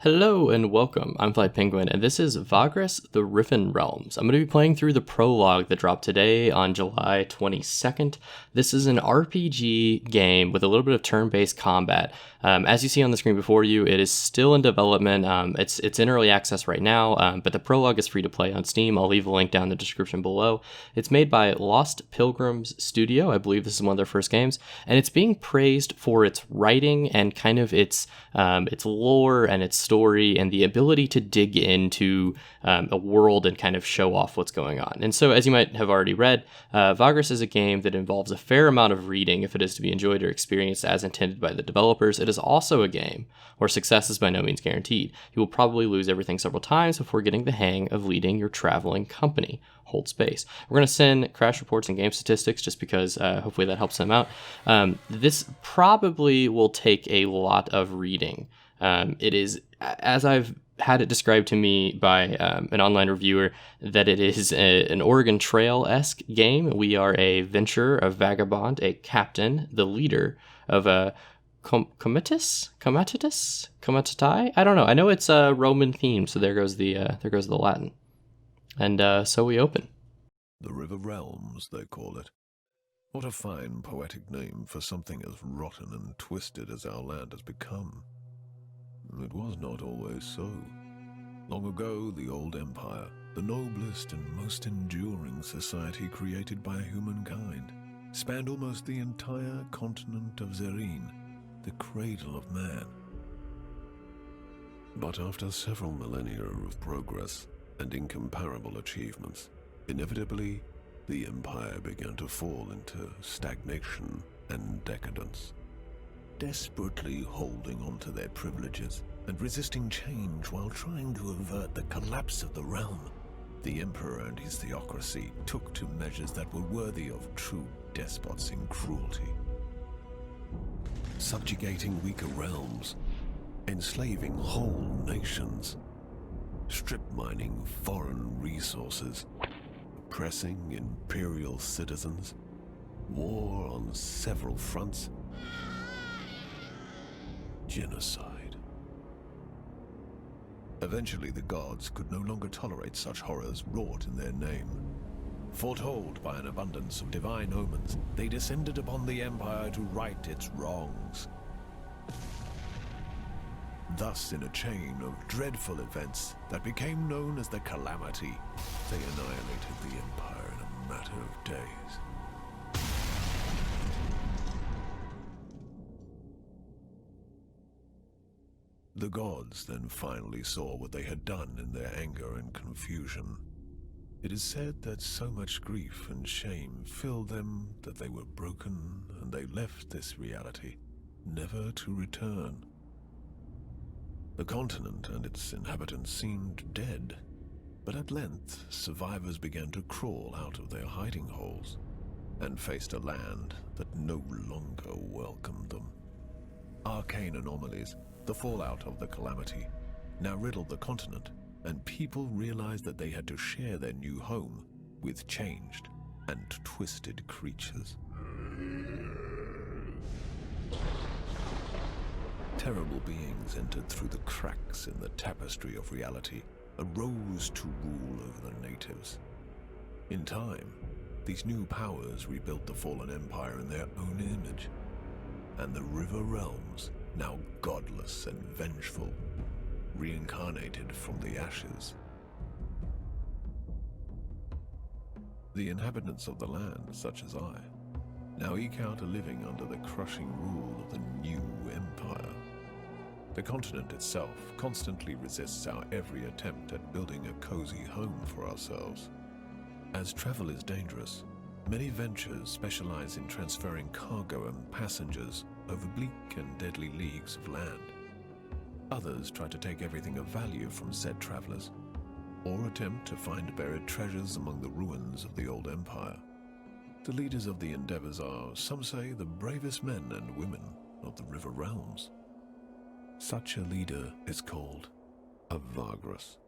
Hello and welcome, I'm Fly Penguin, and this is Vagrus, the Riven Realms. I'm going to be playing through the prologue that dropped today on July 22nd. This is an RPG game with a little bit of turn-based combat. As you see on the screen before you, it is still in development. It's in early access right now, but the prologue is free to play on Steam. I'll leave a link down in the description below. It's made by Lost Pilgrims Studio. I believe this is one of their first games, and it's being praised for its writing and kind of its lore and its story and the ability to dig into a world and kind of show off what's going on. And so, as you might have already read, Vagrus is a game that involves a fair amount of reading if it is to be enjoyed or experienced as intended by the developers. It is also a game where success is by no means guaranteed. You will probably lose everything several times before getting the hang of leading your traveling company. Hold space. We're going to send crash reports and game statistics just because hopefully that helps them out. This probably will take a lot of reading. It is, as I've had it described to me by an online reviewer, that it is an Oregon Trail-esque game. We are a venturer, a vagabond, a captain, the leader of a comitatus? I don't know. I know it's a Roman theme, so there goes the Latin. And so we open. The Riven Realms, they call it. What a fine poetic name for something as rotten and twisted as our land has become. It was not always so. Long ago, the old empire, the noblest and most enduring society created by humankind, spanned almost the entire continent of Zerine, the cradle of man. But after several millennia of progress and incomparable achievements, inevitably, the empire began to fall into stagnation and decadence. Desperately holding on to their privileges and resisting change while trying to avert the collapse of the realm, the emperor and his theocracy took to measures that were worthy of true despots in cruelty. Subjugating weaker realms, enslaving whole nations, strip mining foreign resources, oppressing imperial citizens, war on several fronts, genocide. Eventually, the gods could no longer tolerate such horrors wrought in their name. Foretold by an abundance of divine omens, they descended upon the empire to right its wrongs. Thus, in a chain of dreadful events that became known as the Calamity, they annihilated the empire in a matter of days. The gods then finally saw what they had done in their anger and confusion. It is said that so much grief and shame filled them that they were broken and they left this reality, never to return. The continent and its inhabitants seemed dead, but at length survivors began to crawl out of their hiding holes and faced a land that no longer welcomed them. Arcane anomalies, the fallout of the Calamity, now riddled the continent, and people realized that they had to share their new home with changed and twisted creatures. Terrible beings entered through the cracks in the tapestry of reality and rose to rule over the natives. In time, these new powers rebuilt the fallen empire in their own image, and the Riven Realms, now godless and vengeful, reincarnated from the ashes. The inhabitants of the land, such as I, now eke out a living under the crushing rule of the new empire. The continent itself constantly resists our every attempt at building a cozy home for ourselves. As travel is dangerous, many ventures specialize in transferring cargo and passengers over bleak and deadly leagues of land. Others try to take everything of value from said travelers, or attempt to find buried treasures among the ruins of the old empire. The leaders of the endeavors are, some say, the bravest men and women of the Riven Realms. Such a leader is called a Vagrus.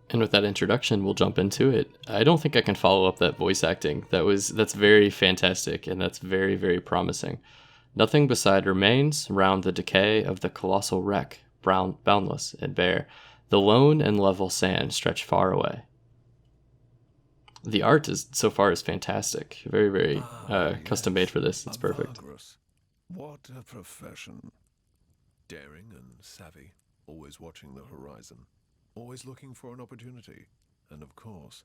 And with that introduction, we'll jump into it. I don't think I can follow up that voice acting. That's very fantastic, and that's very, very promising. Nothing beside remains round the decay of the colossal wreck, boundless and bare. The lone and level sand stretch far away. The art so far is fantastic. Very, very custom made for this. It's perfect. Vagrus. What a profession. Daring and savvy, always watching the horizon, always looking for an opportunity, and of course,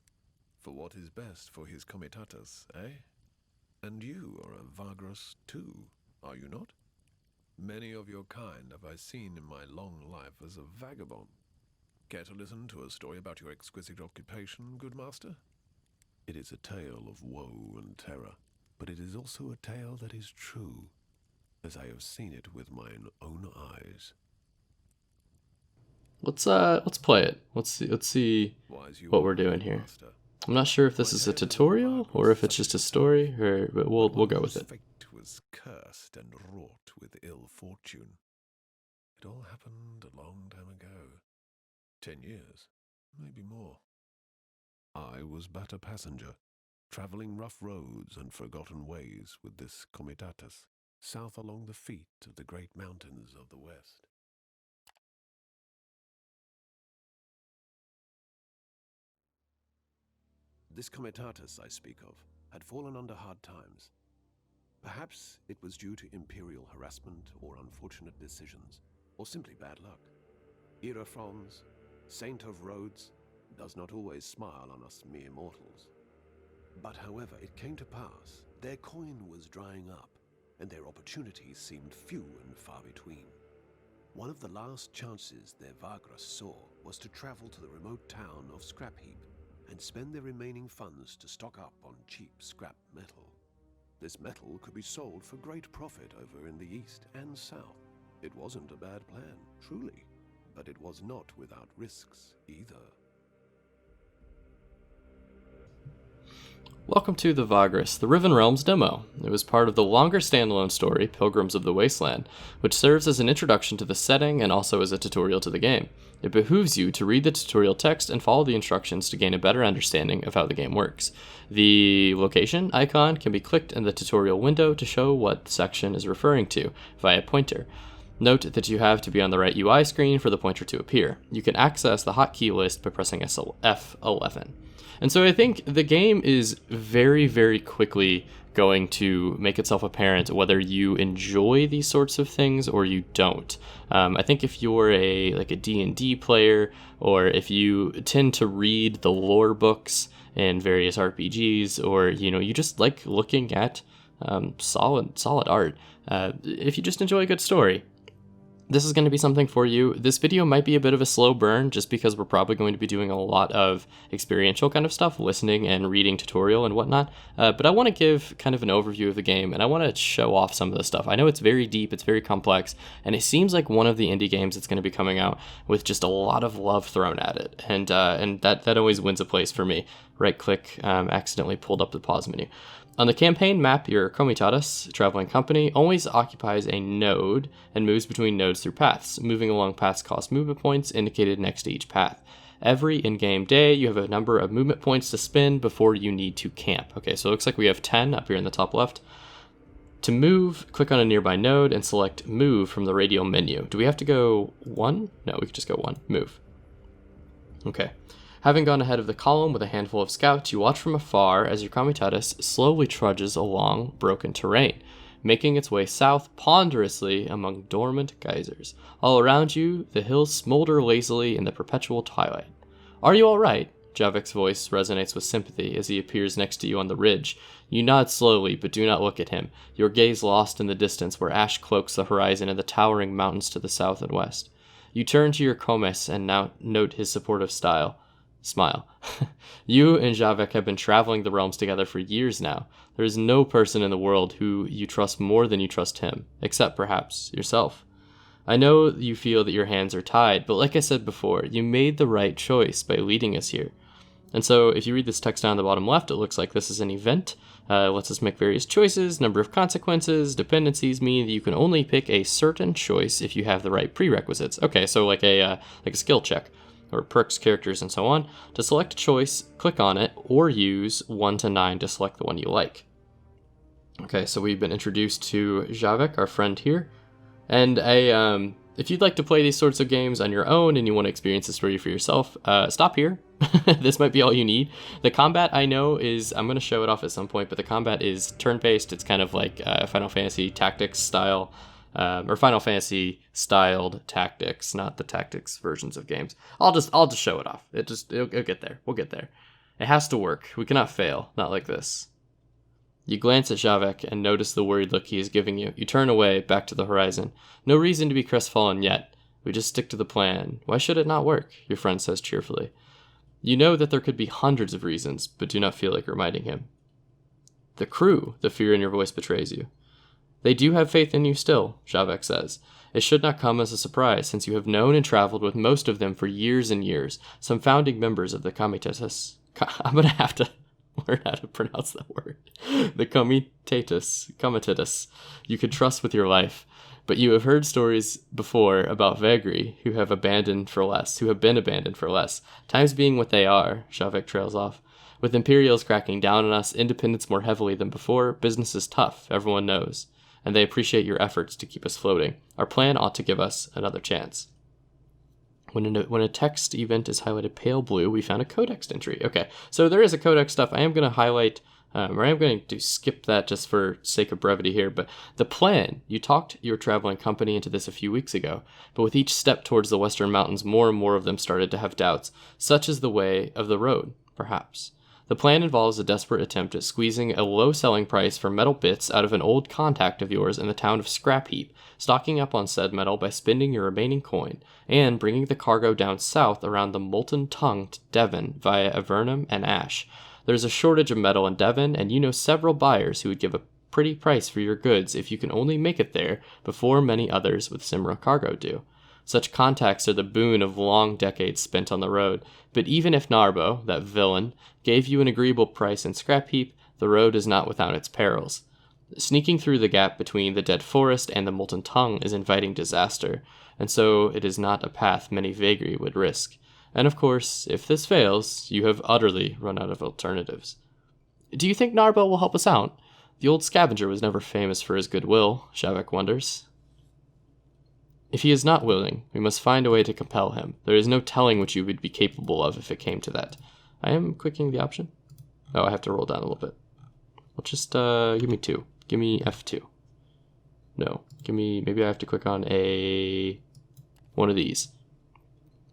for what is best for his comitatus, eh? And you are a Vagrus too, are you not? Many of your kind have I seen in my long life as a vagabond. Care to listen to a story about your exquisite occupation, good master? It is a tale of woe and terror, but it is also a tale that is true, as I have seen it with mine own eyes. Let's play it. Let's see what we're doing here. I'm not sure if this is a tutorial or if it's just a story, but we'll go with it. Fate was cursed and wrought with ill fortune. It all happened a long time ago. 10 years, maybe more. I was but a passenger, traveling rough roads and forgotten ways with this comitatus, south along the feet of the great mountains of the west. This comitatus I speak of had fallen under hard times. Perhaps it was due to imperial harassment or unfortunate decisions, or simply bad luck. Hierophants, saint of roads, does not always smile on us mere mortals. But however it came to pass, their coin was drying up, and their opportunities seemed few and far between. One of the last chances their Vagrus saw was to travel to the remote town of Scrapheap and spend their remaining funds to stock up on cheap scrap metal. This metal could be sold for great profit over in the east and south. It wasn't a bad plan, truly, but it was not without risks either. Welcome to the Vagrus, the Riven Realms demo. It was part of the longer standalone story, Pilgrims of the Wasteland, which serves as an introduction to the setting and also as a tutorial to the game. It behooves you to read the tutorial text and follow the instructions to gain a better understanding of how the game works. The location icon can be clicked in the tutorial window to show what section is referring to via pointer. Note that you have to be on the right UI screen for the pointer to appear. You can access the hotkey list by pressing F11. And so I think the game is very, very quickly going to make itself apparent whether you enjoy these sorts of things or you don't. I think if you're a D&D player, or if you tend to read the lore books in various RPGs, or you just like looking at solid art, if you just enjoy a good story, this is going to be something for you. This video might be a bit of a slow burn just because we're probably going to be doing a lot of experiential kind of stuff, listening and reading tutorial and whatnot. But I want to give kind of an overview of the game, and I want to show off some of the stuff. I know it's very deep, it's very complex, and it seems like one of the indie games that's going to be coming out with just a lot of love thrown at it. And that always wins a place for me. Right click, accidentally pulled up the pause menu. On the campaign map, your comitatus, traveling company, always occupies a node and moves between nodes through paths. Moving along paths costs movement points indicated next to each path. Every in-game day, you have a number of movement points to spend before you need to camp. Okay, so it looks like we have 10 up here in the top left. To move, click on a nearby node and select Move from the radial menu. Do we have to go 1? No, we can just go 1. Move. Okay. Having gone ahead of the column with a handful of scouts, you watch from afar as your comitatus slowly trudges along broken terrain, making its way south ponderously among dormant geysers. All around you, the hills smolder lazily in the perpetual twilight. Are you all right? Javik's voice resonates with sympathy as he appears next to you on the ridge. You nod slowly, but do not look at him, your gaze lost in the distance where ash cloaks the horizon and the towering mountains to the south and west. You turn to your Comes and now note his supportive smile. You and Javik have been traveling the realms together for years now. There is no person in the world who you trust more than you trust him, except perhaps yourself. I know you feel that your hands are tied, but like I said before, you made the right choice by leading us here. And so if you read this text down the bottom left, it looks like this is an event. Lets us make various choices, number of consequences, dependencies mean that you can only pick a certain choice if you have the right prerequisites. Okay, so like a skill check. or perks, characters, and so on. To select a choice, click on it, or use 1 to 9 to select the one you like. Okay, so we've been introduced to Javek, our friend here, and if you'd like to play these sorts of games on your own and you want to experience the story for yourself, stop here. This might be all you need. The combat, I know, I'm going to show it off at some point, but the combat is turn-based. It's kind of like Final Fantasy Tactics style, or Final Fantasy styled tactics, not the tactics versions of games. I'll just show it off. It'll get there. We'll get there. It has to work. We cannot fail. Not like this. You glance at Javek and notice the worried look he is giving you. You turn away, back to the horizon. No reason to be crestfallen yet. We just stick to the plan. Why should it not work? Your friend says cheerfully. You know that there could be hundreds of reasons, but do not feel like reminding him. The crew, the fear in your voice betrays you. They do have faith in you still, Javek says. It should not come as a surprise, since you have known and traveled with most of them for years and years, some founding members of the Comitatus. I'm going to have to learn how to pronounce that word. The Comitatus. You could trust with your life. But you have heard stories before about Vagri who have been abandoned for less. Times being what they are, Javek trails off. With Imperials cracking down on us, independence more heavily than before, business is tough, everyone knows. And they appreciate your efforts to keep us floating. Our plan ought to give us another chance. When a text event is highlighted pale blue, we found a codex entry. Okay, so there is a codex stuff. I am going to highlight, or I am going to skip that just for sake of brevity here. But the plan, you talked your traveling company into this a few weeks ago. But with each step towards the Western Mountains, more and more of them started to have doubts. Such is the way of the road, perhaps. The plan involves a desperate attempt at squeezing a low selling price for metal bits out of an old contact of yours in the town of Scrapheap, stocking up on said metal by spending your remaining coin, and bringing the cargo down south around the Molten Tongue to Devon via Avernum and Ash. There's a shortage of metal in Devon, and you know several buyers who would give a pretty price for your goods if you can only make it there before many others with similar cargo do. Such contacts are the boon of long decades spent on the road, but even if Narbo, that villain, gave you an agreeable price in Scrapheap, the road is not without its perils. Sneaking through the gap between the dead forest and the Molten Tongue is inviting disaster, and so it is not a path many Vagri would risk. And of course, if this fails, you have utterly run out of alternatives. Do you think Narbo will help us out? The old scavenger was never famous for his goodwill, Javek wonders. If he is not willing, we must find a way to compel him. There is no telling what you would be capable of if it came to that. I am clicking the option. Oh, I have to roll down a little bit. Well, just give me 2. Give me F2. No, maybe I have to click on one of these.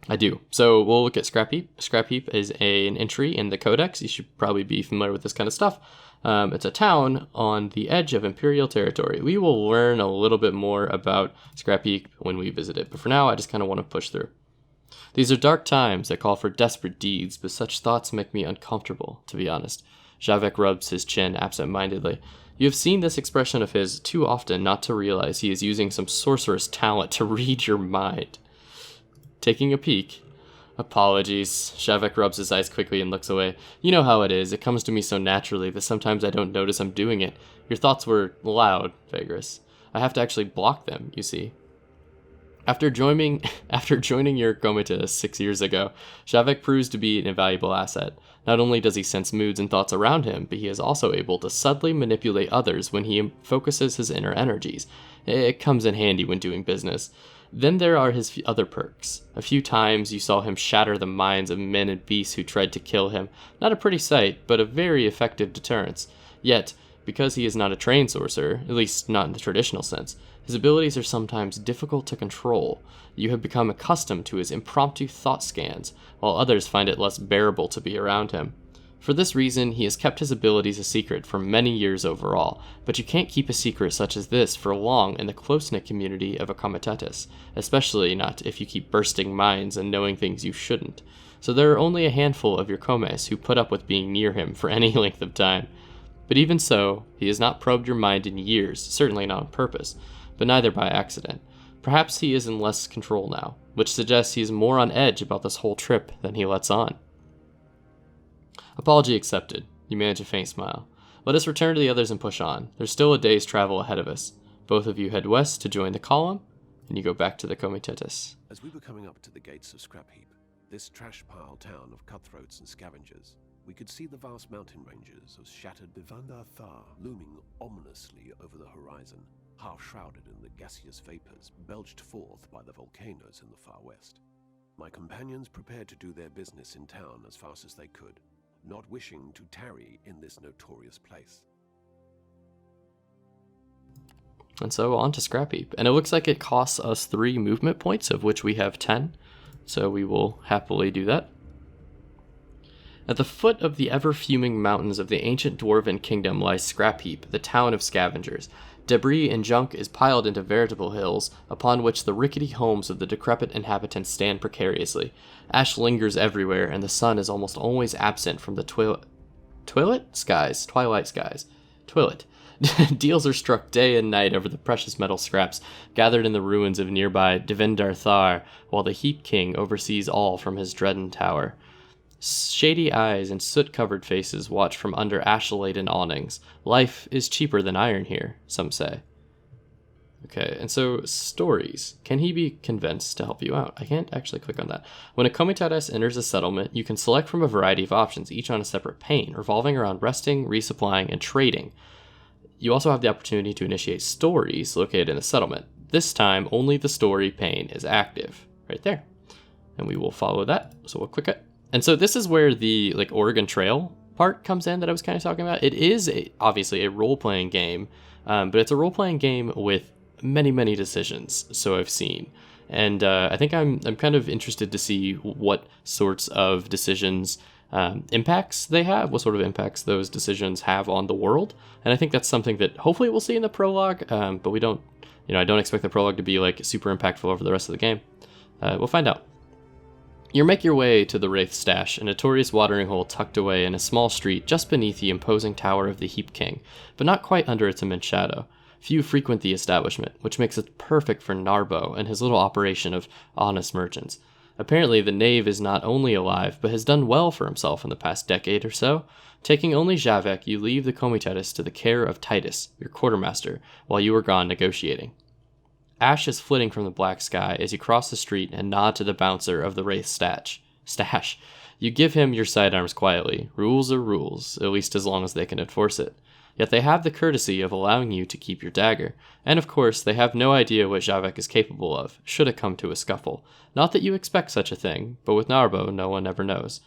I do. So we'll look at Scrapheap. Scrapheap is an entry in the Codex. You should probably be familiar with this kind of stuff. It's a town on the edge of Imperial territory. We will learn a little bit more about Scrapheap when we visit it, but for now I just kind of want to push through. These are dark times that call for desperate deeds, but such thoughts make me uncomfortable, to be honest. Javek rubs his chin absent-mindedly. You have seen this expression of his too often not to realize he is using some sorcerous talent to read your mind. Taking a peek. Apologies. Javek rubs his eyes quickly and looks away. You know how it is. It comes to me so naturally that sometimes I don't notice I'm doing it. Your thoughts were loud, Vagrus. I have to actually block them, you see. After joining your comitas 6 years ago, Javek proves to be an invaluable asset. Not only does he sense moods and thoughts around him, but he is also able to subtly manipulate others when he focuses his inner energies. It comes in handy when doing business. Then there are his other perks. A few times you saw him shatter the minds of men and beasts who tried to kill him. Not a pretty sight, but a very effective deterrence. Yet, because he is not a trained sorcerer, at least not in the traditional sense, his abilities are sometimes difficult to control. You have become accustomed to his impromptu thought scans, while others find it less bearable to be around him. For this reason, he has kept his abilities a secret for many years overall, but you can't keep a secret such as this for long in the close-knit community of a comitatus, especially not if you keep bursting minds and knowing things you shouldn't. So there are only a handful of your comes who put up with being near him for any length of time. But even so, he has not probed your mind in years, certainly not on purpose, but neither by accident. Perhaps he is in less control now, which suggests he is more on edge about this whole trip than he lets on. Apology accepted. You manage a faint smile. Let us return to the others and push on. There's still a day's travel ahead of us. Both of you head west to join the column, and you go back to the comitatus. As we were coming up to the gates of Scrapheap, this trash pile town of cutthroats and scavengers, we could see the vast mountain ranges of shattered Bivandar Thar looming ominously over the horizon, half shrouded in the gaseous vapors belched forth by the volcanoes in the far west. My companions prepared to do their business in town as fast as they could, not wishing to tarry in this notorious place. And so on to Scrapheap. And it looks like it costs us 3 movement points, of which we have 10. So we will happily do that. At the foot of the ever-fuming mountains of the ancient dwarven kingdom lies Scrapheap, the town of scavengers. Debris and junk is piled into veritable hills, upon which the rickety homes of the decrepit inhabitants stand precariously. Ash lingers everywhere, and the sun is almost always absent from the twilight skies. Deals are struck day and night over the precious metal scraps gathered in the ruins of nearby Devendar Thar, while the Heap King oversees all from his dreaded tower. Shady eyes and soot-covered faces watch from under ash-laden awnings. Life is cheaper than iron here, some say. Okay, and so stories. Can he be convinced to help you out? I can't actually click on that. When a comitatus enters a settlement, you can select from a variety of options, each on a separate pane, revolving around resting, resupplying, and trading. You also have the opportunity to initiate stories located in the settlement. This time, only the story pane is active, right there. And we will follow that, so we'll click it. And so this is where the Oregon Trail part comes in that I was kind of talking about. It is obviously a role-playing game, but it's a role-playing game with many, many decisions, so I've seen. And I think I'm kind of interested to see what sorts of decisions impacts they have, what sort of impacts those decisions have on the world. And I think that's something that hopefully we'll see in the prologue, but we don't, I don't expect the prologue to be super impactful over the rest of the game. We'll find out. You make your way to the Wraith Stash, a notorious watering hole tucked away in a small street just beneath the imposing tower of the Heap King, but not quite under its immense shadow. Few frequent the establishment, which makes it perfect for Narbo and his little operation of honest merchants. Apparently, the knave is not only alive, but has done well for himself in the past decade or so. Taking only Javek, you leave the comitatus to the care of Titus, your quartermaster, while you are gone negotiating. Ash is flitting from the black sky as you cross the street and nod to the bouncer of the Wraith Stash. You give him your sidearms quietly. Rules are rules, at least as long as they can enforce it. Yet they have the courtesy of allowing you to keep your dagger. And of course, they have no idea what Javek is capable of, should it come to a scuffle. Not that you expect such a thing, but with Narbo, no one ever knows.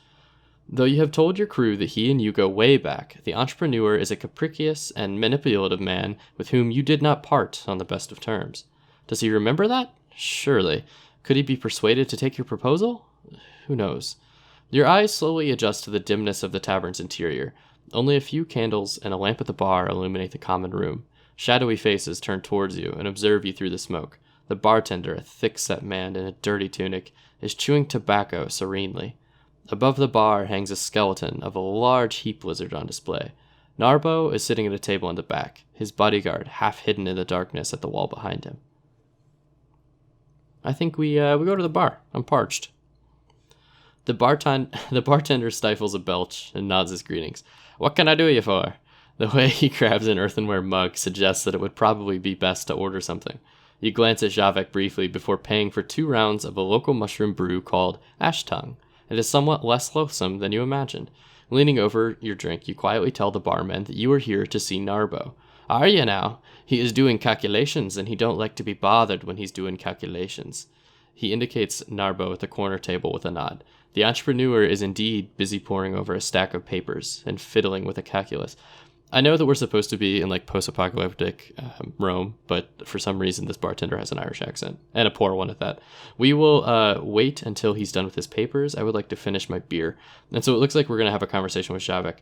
Though you have told your crew that he and you go way back, the entrepreneur is a capricious and manipulative man with whom you did not part on the best of terms. Does he remember that? Surely. Could he be persuaded to take your proposal? Who knows? Your eyes slowly adjust to the dimness of the tavern's interior. Only a few candles and a lamp at the bar illuminate the common room. Shadowy faces turn towards you and observe you through the smoke. The bartender, a thick-set man in a dirty tunic, is chewing tobacco serenely. Above the bar hangs a skeleton of a large heap lizard on display. Narbo is sitting at a table in the back, his bodyguard half hidden in the darkness at the wall behind him. I think we go to the bar. I'm parched. The bartender stifles a belch and nods his greetings. What can I do you for? The way he grabs an earthenware mug suggests that it would probably be best to order something. You glance at Javek briefly before paying for 2 rounds of a local mushroom brew called Ash Tongue. It is somewhat less loathsome than you imagined. Leaning over your drink, you quietly tell the barman that you are here to see Narbo. Are you now? He is doing calculations, and he don't like to be bothered when he's doing calculations. He indicates Narbo at the corner table with a nod. The entrepreneur is indeed busy poring over a stack of papers and fiddling with a calculus. I know that we're supposed to be in post-apocalyptic Rome, but for some reason this bartender has an Irish accent, and a poor one at that. We will wait until he's done with his papers. I would like to finish my beer. And so it looks like we're going to have a conversation with Javek.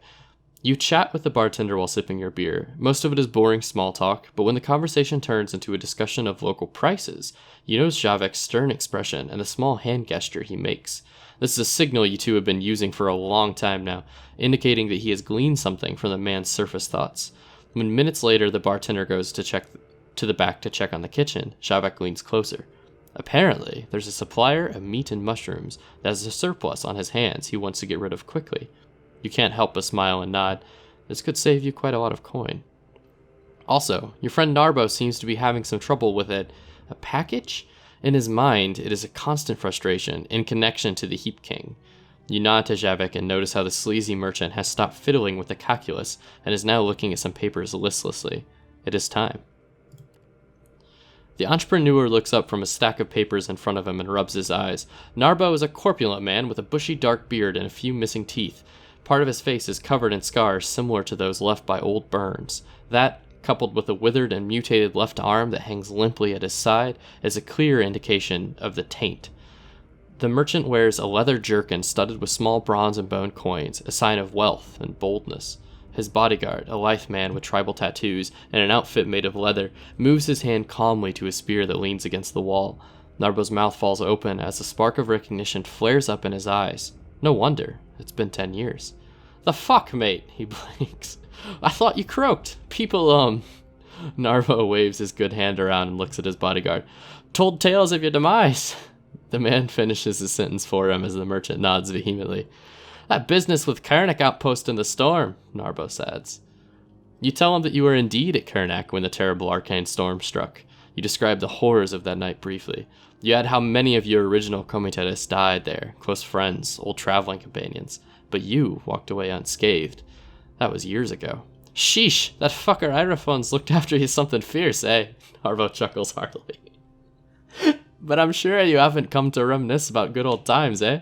You chat with the bartender while sipping your beer. Most of it is boring small talk, but when the conversation turns into a discussion of local prices, you notice Javek's stern expression and the small hand gesture he makes. This is a signal you two have been using for a long time now, indicating that he has gleaned something from the man's surface thoughts. When minutes later the bartender goes to the back to check on the kitchen, Javek leans closer. Apparently, there's a supplier of meat and mushrooms that has a surplus on his hands he wants to get rid of quickly. You can't help but smile and nod. This could save you quite a lot of coin. Also, your friend Narbo seems to be having some trouble with a package. In his mind, it is a constant frustration in connection to the Heap King. You nod to Javik and notice how the sleazy merchant has stopped fiddling with the calculus and is now looking at some papers listlessly. It is time. The entrepreneur looks up from a stack of papers in front of him and rubs his eyes. Narbo is a corpulent man with a bushy dark beard and a few missing teeth. Part of his face is covered in scars similar to those left by old burns. That, coupled with a withered and mutated left arm that hangs limply at his side, is a clear indication of the taint. The merchant wears a leather jerkin studded with small bronze and bone coins, a sign of wealth and boldness. His bodyguard, a lithe man with tribal tattoos and an outfit made of leather, moves his hand calmly to a spear that leans against the wall. Narbo's mouth falls open as a spark of recognition flares up in his eyes. No wonder. It's been 10 years. The fuck, mate? He blinks. I thought you croaked. People, Narbo waves his good hand around and looks at his bodyguard. Told tales of your demise. The man finishes his sentence for him as the merchant nods vehemently. That business with Karnak outpost in the storm, Narbo says. You tell him that you were indeed at Karnak when the terrible arcane storm struck. You describe the horrors of that night briefly. You add how many of your original comitatus died there, close friends, old traveling companions. But you walked away unscathed. That was years ago. Sheesh, that fucker Irophones looked after you something fierce, eh? Narbo chuckles heartily. But I'm sure you haven't come to reminisce about good old times, eh?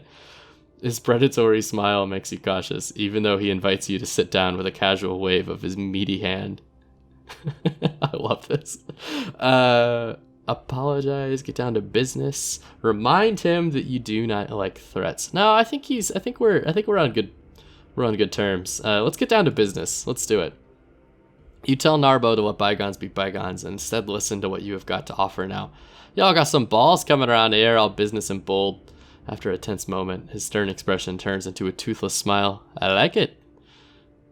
His predatory smile makes you cautious, even though he invites you to sit down with a casual wave of his meaty hand. I love this. Apologize, get down to business. Remind him that you do not like threats. No, I think we're on good terms. Let's get down to business. Let's do it. You tell Narbo to let bygones be bygones and instead listen to what you have got to offer now. Y'all got some balls coming around here, all business and bold. After a tense moment, his stern expression turns into a toothless smile. I like it.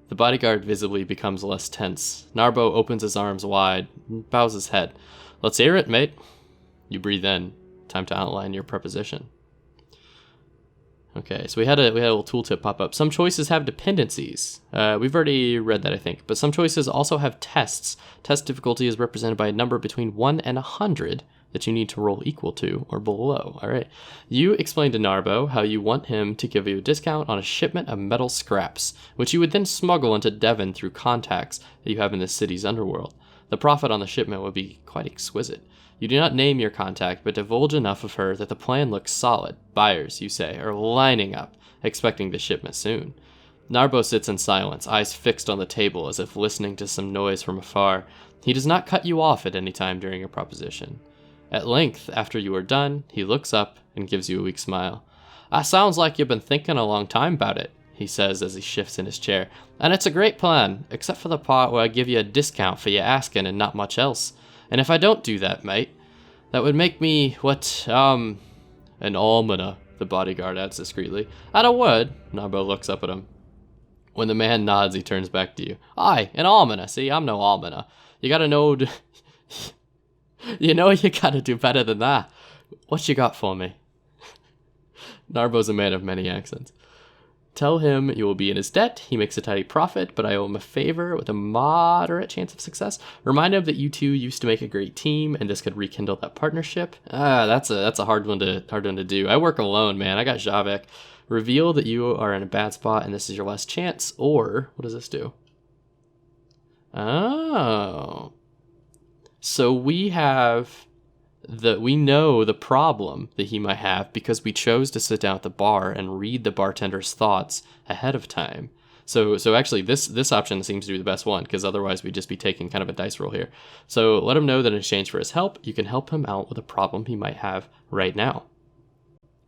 The bodyguard visibly becomes less tense. Narbo opens his arms wide and bows his head. Let's hear it, mate. You breathe in. Time to outline your proposition. Okay, so we had a little tooltip pop up. Some choices have dependencies. We've already read that, I think. But some choices also have tests. Test difficulty is represented by a number between 1 and 100 that you need to roll equal to or below. All right. You explain to Narbo how you want him to give you a discount on a shipment of metal scraps, which you would then smuggle into Devon through contacts that you have in the city's underworld. The profit on the shipment would be quite exquisite. You do not name your contact, but divulge enough of her that the plan looks solid. Buyers, you say, are lining up, expecting the shipment soon. Narbo sits in silence, eyes fixed on the table as if listening to some noise from afar. He does not cut you off at any time during your proposition. At length, after you are done, he looks up and gives you a weak smile. Sounds like you've been thinking a long time about it, he says as he shifts in his chair. And it's a great plan, except for the part where I give you a discount for your asking and not much else. And if I don't do that, mate, that would make me, an almoner, the bodyguard adds discreetly. At a word, Narbo looks up at him. When the man nods, he turns back to you. Aye, an almoner. See, I'm no almoner. You gotta know... you know you gotta do better than that. What you got for me? Narbo's a man of many accents. Tell him you will be in his debt. He makes a tidy profit, but I owe him a favor with a moderate chance of success. Remind him that you two used to make a great team, and this could rekindle that partnership. That's a hard one to do. I work alone, man. I got Javik. Reveal that you are in a bad spot, and this is your last chance. Or what does this do? Oh, so we know the problem that he might have because we chose to sit down at the bar and read the bartender's thoughts ahead of time. So actually this option seems to be the best one, because otherwise we'd just be taking kind of a dice roll here. So let him know that in exchange for his help, you can help him out with a problem he might have right now.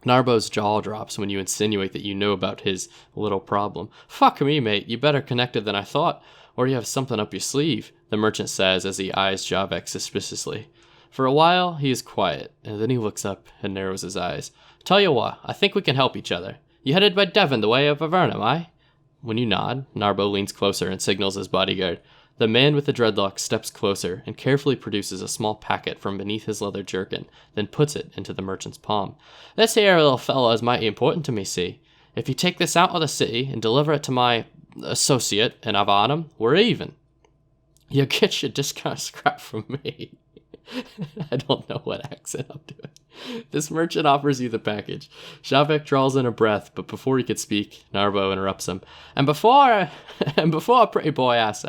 Narbo's jaw drops when you insinuate that you know about his little problem. Fuck me, mate, you better connected than I thought, or you have something up your sleeve, the merchant says as he eyes Javik suspiciously. For a while, he is quiet, and then he looks up and narrows his eyes. Tell you what, I think we can help each other. You headed by Devon the way of Avernum, aye? When you nod, Narbo leans closer and signals his bodyguard. The man with the dreadlocks steps closer and carefully produces a small packet from beneath his leather jerkin, then puts it into the merchant's palm. This here little fellow is mighty important to me, see? If you take this out of the city and deliver it to my associate in Avernum, we're even. You get your discount scrap from me. I don't know what accent I'm doing. This merchant offers you the package. Javek draws in a breath, but before he could speak, Narbo interrupts him. And before a pretty boy asks,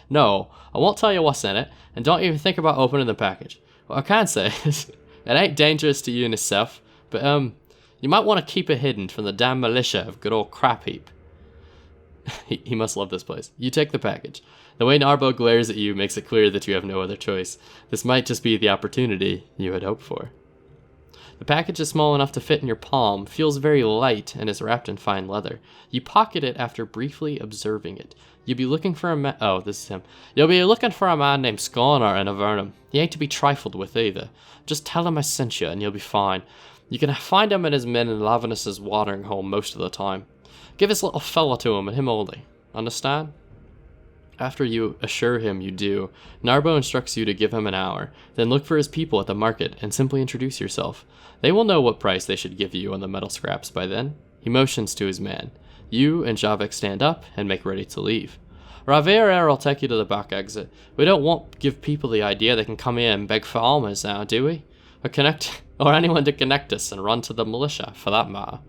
no, I won't tell you what's in it, and don't even think about opening the package. What I can say is, it ain't dangerous to you and yourself, but you might want to keep it hidden from the damn militia of good old Scrapheap. He must love this place. You take the package. The way Narbo glares at you makes it clear that you have no other choice. This might just be the opportunity you had hoped for. The package is small enough to fit in your palm, feels very light, and is wrapped in fine leather. You pocket it after briefly observing it. You'll be looking for this is him. You'll be looking for a man named Scorner in Avernum. He ain't to be trifled with either. Just tell him I sent you, and you'll be fine. You can find him and his men in Lavinus's watering hole most of the time. Give this little fella to him and him only. Understand? After you assure him you do, Narbo instructs you to give him an hour, then look for his people at the market and simply introduce yourself. They will know what price they should give you on the metal scraps by then. He motions to his man. You and Javek stand up and make ready to leave. Ravir will take you to the back exit. We don't want to give people the idea they can come here and beg for alms now, do we? Or anyone to connect us and run to the militia, for that matter.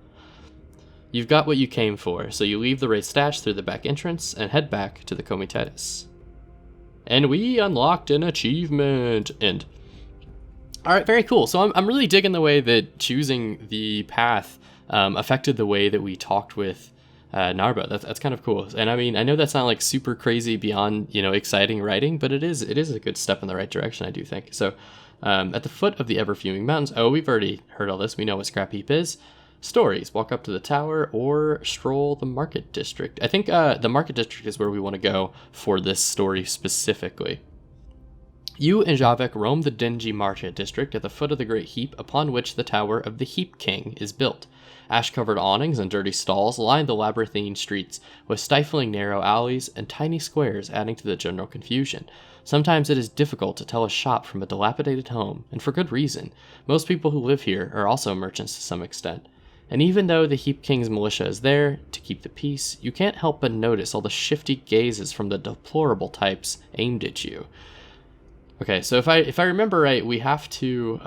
You've got what you came for, so you leave the raid stash through the back entrance and head back to the Comitatus. And we unlocked an achievement. End. Alright, very cool. So I'm really digging the way that choosing the path affected the way that we talked with Narbo. That's kind of cool. And I mean, I know that's not like super crazy beyond, exciting writing, but it is a good step in the right direction, I do think. So at the foot of the ever-fuming mountains, we've already heard all this. We know what Scrapheap is. Stories. Walk up to the tower or stroll the market district. I think the market district is where we want to go for this story specifically. You and Javek roam the dingy market district at the foot of the great heap upon which the tower of the Heap King is built. Ash-covered awnings and dirty stalls line the labyrinthine streets, with stifling narrow alleys and tiny squares adding to the general confusion. Sometimes it is difficult to tell a shop from a dilapidated home, and for good reason. Most people who live here are also merchants to some extent. And even though the Heap King's militia is there to keep the peace, you can't help but notice all the shifty gazes from the deplorable types aimed at you. Okay, so if I remember right, we have to.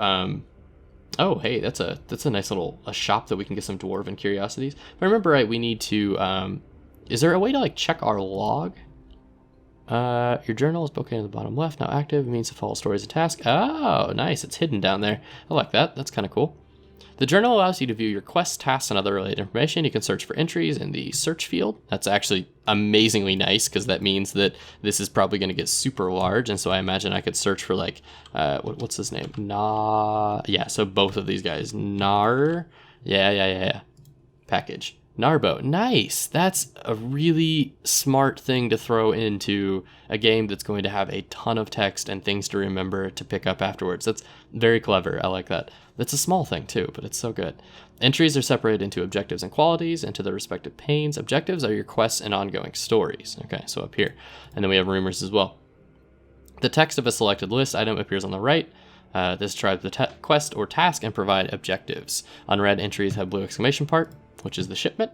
Oh, hey, that's a nice little shop that we can get some dwarven curiosities. If I remember right, we need to. Is there a way to check our log? Your journal is located in the bottom left, now active. It means to follow stories and tasks. Oh, nice. It's hidden down there. I like that. That's kind of cool. The journal allows you to view your quests, tasks, and other related information. You can search for entries in the search field. That's actually amazingly nice because that means that this is probably going to get super large. And so I imagine I could search for what's his name? Yeah, so both of these guys. Yeah. Package. Narbo. Nice. That's a really smart thing to throw into a game that's going to have a ton of text and things to remember to pick up afterwards. That's very clever. I like that. That's a small thing too, but it's so good. Entries are separated into objectives and qualities and to their respective panes. Objectives are your quests and ongoing stories. Okay, so up here. And then we have rumors as well. The text of a selected list item appears on the right. This describes the quest or task and provide objectives. Unread entries have blue exclamation part, which is the shipment.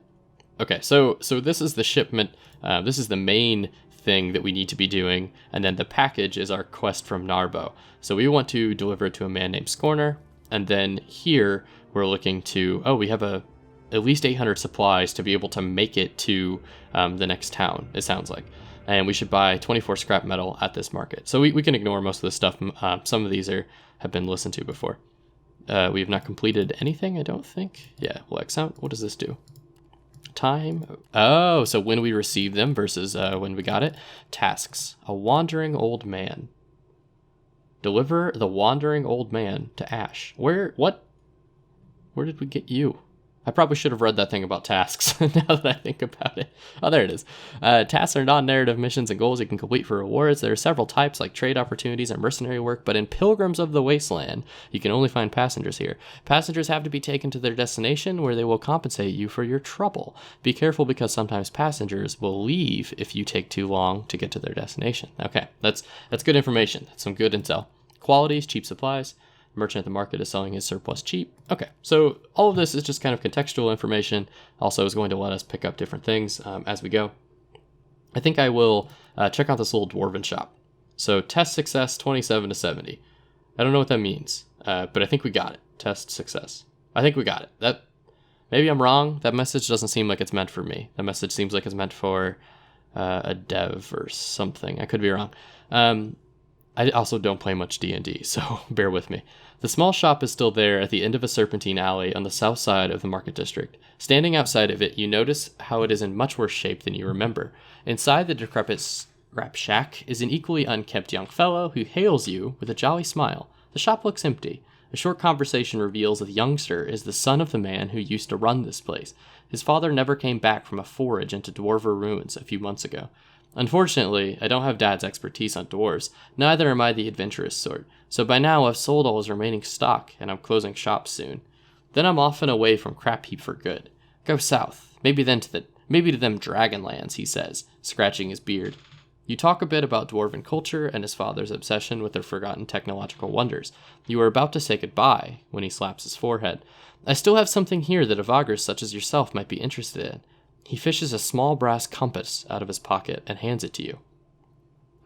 Okay, so this is the shipment. This is the main thing that we need to be doing. And then the package is our quest from Narbo. So we want to deliver it to a man named Scorner. And then here we're looking to, we have at least 800 supplies to be able to make it to the next town, it sounds like. And we should buy 24 scrap metal at this market. So we can ignore most of this stuff. Some of these have been listened to before. We have not completed anything, I don't think. Yeah, we'll X out. What does this do? Time. Oh, so when we received them versus when we got it. Tasks. A wandering old man. Deliver the wandering old man to Ash. Where did we get you? I probably should have read that thing about tasks now that I think about it. Oh, there it is. Tasks are non-narrative missions and goals you can complete for rewards. There are several types like trade opportunities and mercenary work, but in Pilgrims of the Wasteland, you can only find passengers here. Passengers have to be taken to their destination where they will compensate you for your trouble. Be careful because sometimes passengers will leave if you take too long to get to their destination. Okay, that's good information. That's some good intel. Qualities, cheap supplies. Merchant at the market is selling his surplus cheap. Okay, so all of this is just kind of contextual information. Also is going to let us pick up different things as we go. I think I will check out this little dwarven shop. So test success 27 to 70. I don't know what that means, but I think we got it. Test success. I think we got it. That maybe I'm wrong. That message doesn't seem like it's meant for me. That message seems like it's meant for a dev or something. I could be wrong. I also don't play much D&D, so bear with me. The small shop is still there at the end of a serpentine alley on the south side of the market district. Standing outside of it, you notice how it is in much worse shape than you remember. Inside the decrepit scrap shack is an equally unkempt young fellow who hails you with a jolly smile. The shop looks empty. A short conversation reveals that the youngster is the son of the man who used to run this place. His father never came back from a forage into Dwarver ruins a few months ago. Unfortunately, I don't have Dad's expertise on dwarves, neither am I the adventurous sort, so by now I've sold all his remaining stock, and I'm closing shop soon. Then I'm off and away from Scrapheap for good. Go south, maybe to them Dragonlands, he says, scratching his beard. You talk a bit about dwarven culture and his father's obsession with their forgotten technological wonders. You are about to say goodbye when he slaps his forehead. I still have something here that a Vagrus such as yourself might be interested in. He fishes a small brass compass out of his pocket and hands it to you.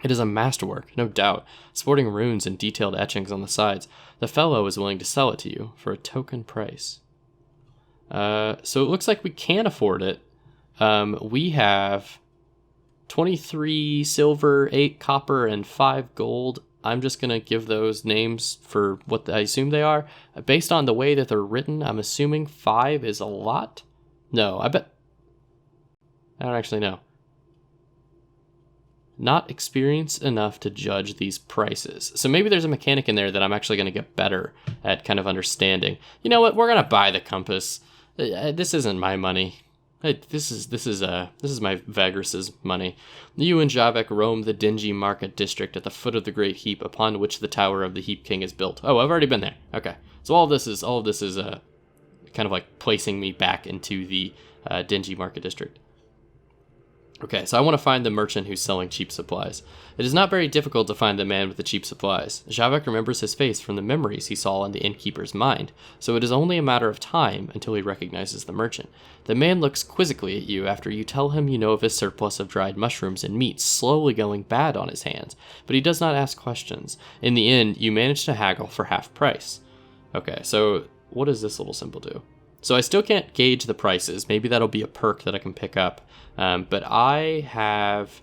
It is a masterwork, no doubt, sporting runes and detailed etchings on the sides. The fellow is willing to sell it to you for a token price. So it looks like we can afford it. We have 23 silver, 8 copper, and 5 gold. I'm just going to give those names for what I assume they are. Based on the way that they're written, I'm assuming 5 is a lot. No, I don't actually know. Not experienced enough to judge these prices. So maybe there's a mechanic in there that I'm actually going to get better at kind of understanding. You know what? We're going to buy the compass. This isn't my money. This is my Vagrus's money. You and Javek roam the dingy market district at the foot of the great heap upon which the tower of the Heap King is built. Oh, I've already been there. Okay. So all of this is kind of like placing me back into the dingy market district. Okay, so I want to find the merchant who's selling cheap supplies. It is not very difficult to find the man with the cheap supplies. Javek remembers his face from the memories he saw in the innkeeper's mind, so it is only a matter of time until he recognizes the merchant. The man looks quizzically at you after you tell him you know of his surplus of dried mushrooms and meat slowly going bad on his hands, but he does not ask questions. In the end, you manage to haggle for half price. Okay, so what does this little symbol do? So I still can't gauge the prices. Maybe that'll be a perk that I can pick up. But I have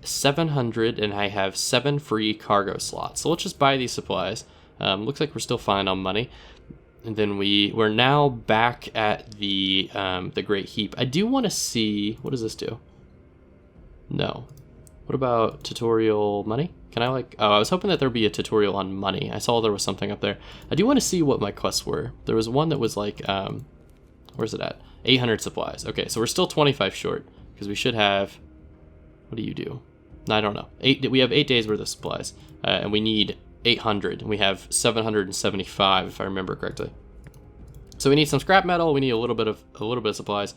700 and I have 7 free cargo slots. So let's just buy these supplies. Looks like we're still fine on money. And then we're now back at the Great Heap. I do want to see, what does this do? No. What about tutorial money? Can I I was hoping that there'd be a tutorial on money. I saw there was something up there. I do want to see what my quests were. There was one that was where's it at? 800 supplies. Okay, so we're still 25 short because we should have, what do you do? I don't know. We have 8 days worth of supplies and we need 800 and we have 775 if I remember correctly. So we need some scrap metal. We need a little bit of supplies.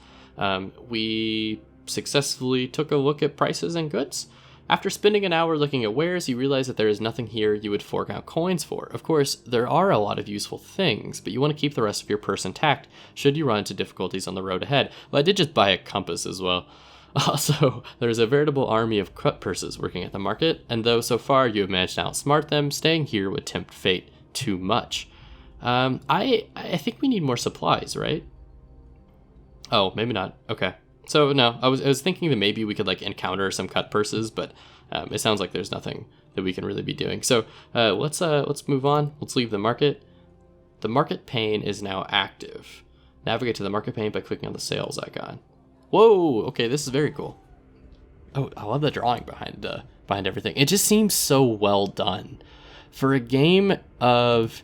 We successfully took a look at prices and goods. After spending an hour looking at wares, you realize that there is nothing here you would fork out coins for. Of course, there are a lot of useful things, but you want to keep the rest of your purse intact should you run into difficulties on the road ahead. Well, I did just buy a compass as well. Also, there's a veritable army of cut purses working at the market, and though so far you have managed to outsmart them, staying here would tempt fate too much. I think we need more supplies, right? Oh, maybe not. Okay. So no, I was thinking that maybe we could encounter some cut purses, but it sounds like there's nothing that we can really be doing. So let's move on. Let's leave the market. The market pane is now active. Navigate to the market pane by clicking on the sales icon. Whoa, okay, this is very cool. Oh, I love the drawing behind everything. It just seems so well done for a game of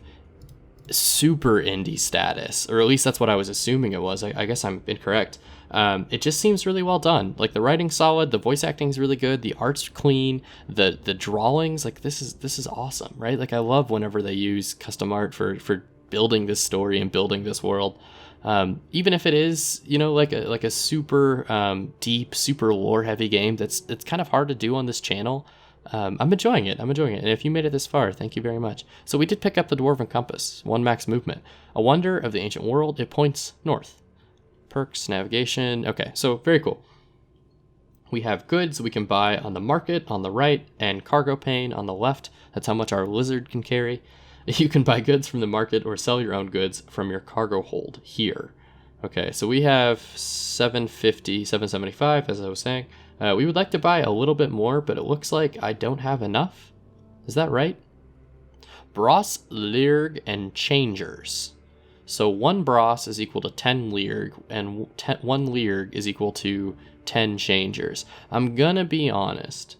super indie status, or at least that's what I was assuming it was. I guess I'm incorrect. It just seems really well done. The writing's solid, the voice acting's really good, the art's clean, the drawings, this is awesome, right? I love whenever they use custom art for building this story and building this world. Even if it is, a super deep, super lore heavy game it's kind of hard to do on this channel. I'm enjoying it. And if you made it this far, thank you very much. So we did pick up the Dwarven Compass, 1 max movement. A wonder of the ancient world, it points north. Perks, navigation. Okay, so very cool. We have goods we can buy on the market on the right and cargo pane on the left. That's how much our lizard can carry. You can buy goods from the market or sell your own goods from your cargo hold here. Okay, so we have 750, 775, as I was saying. We would like to buy a little bit more, but it looks like I don't have enough. Is that right? Bros, Lirg, and Changers. So 1 Bros is equal to 10 Lirg, and 1 Lirg is equal to 10 Changers. I'm gonna be honest.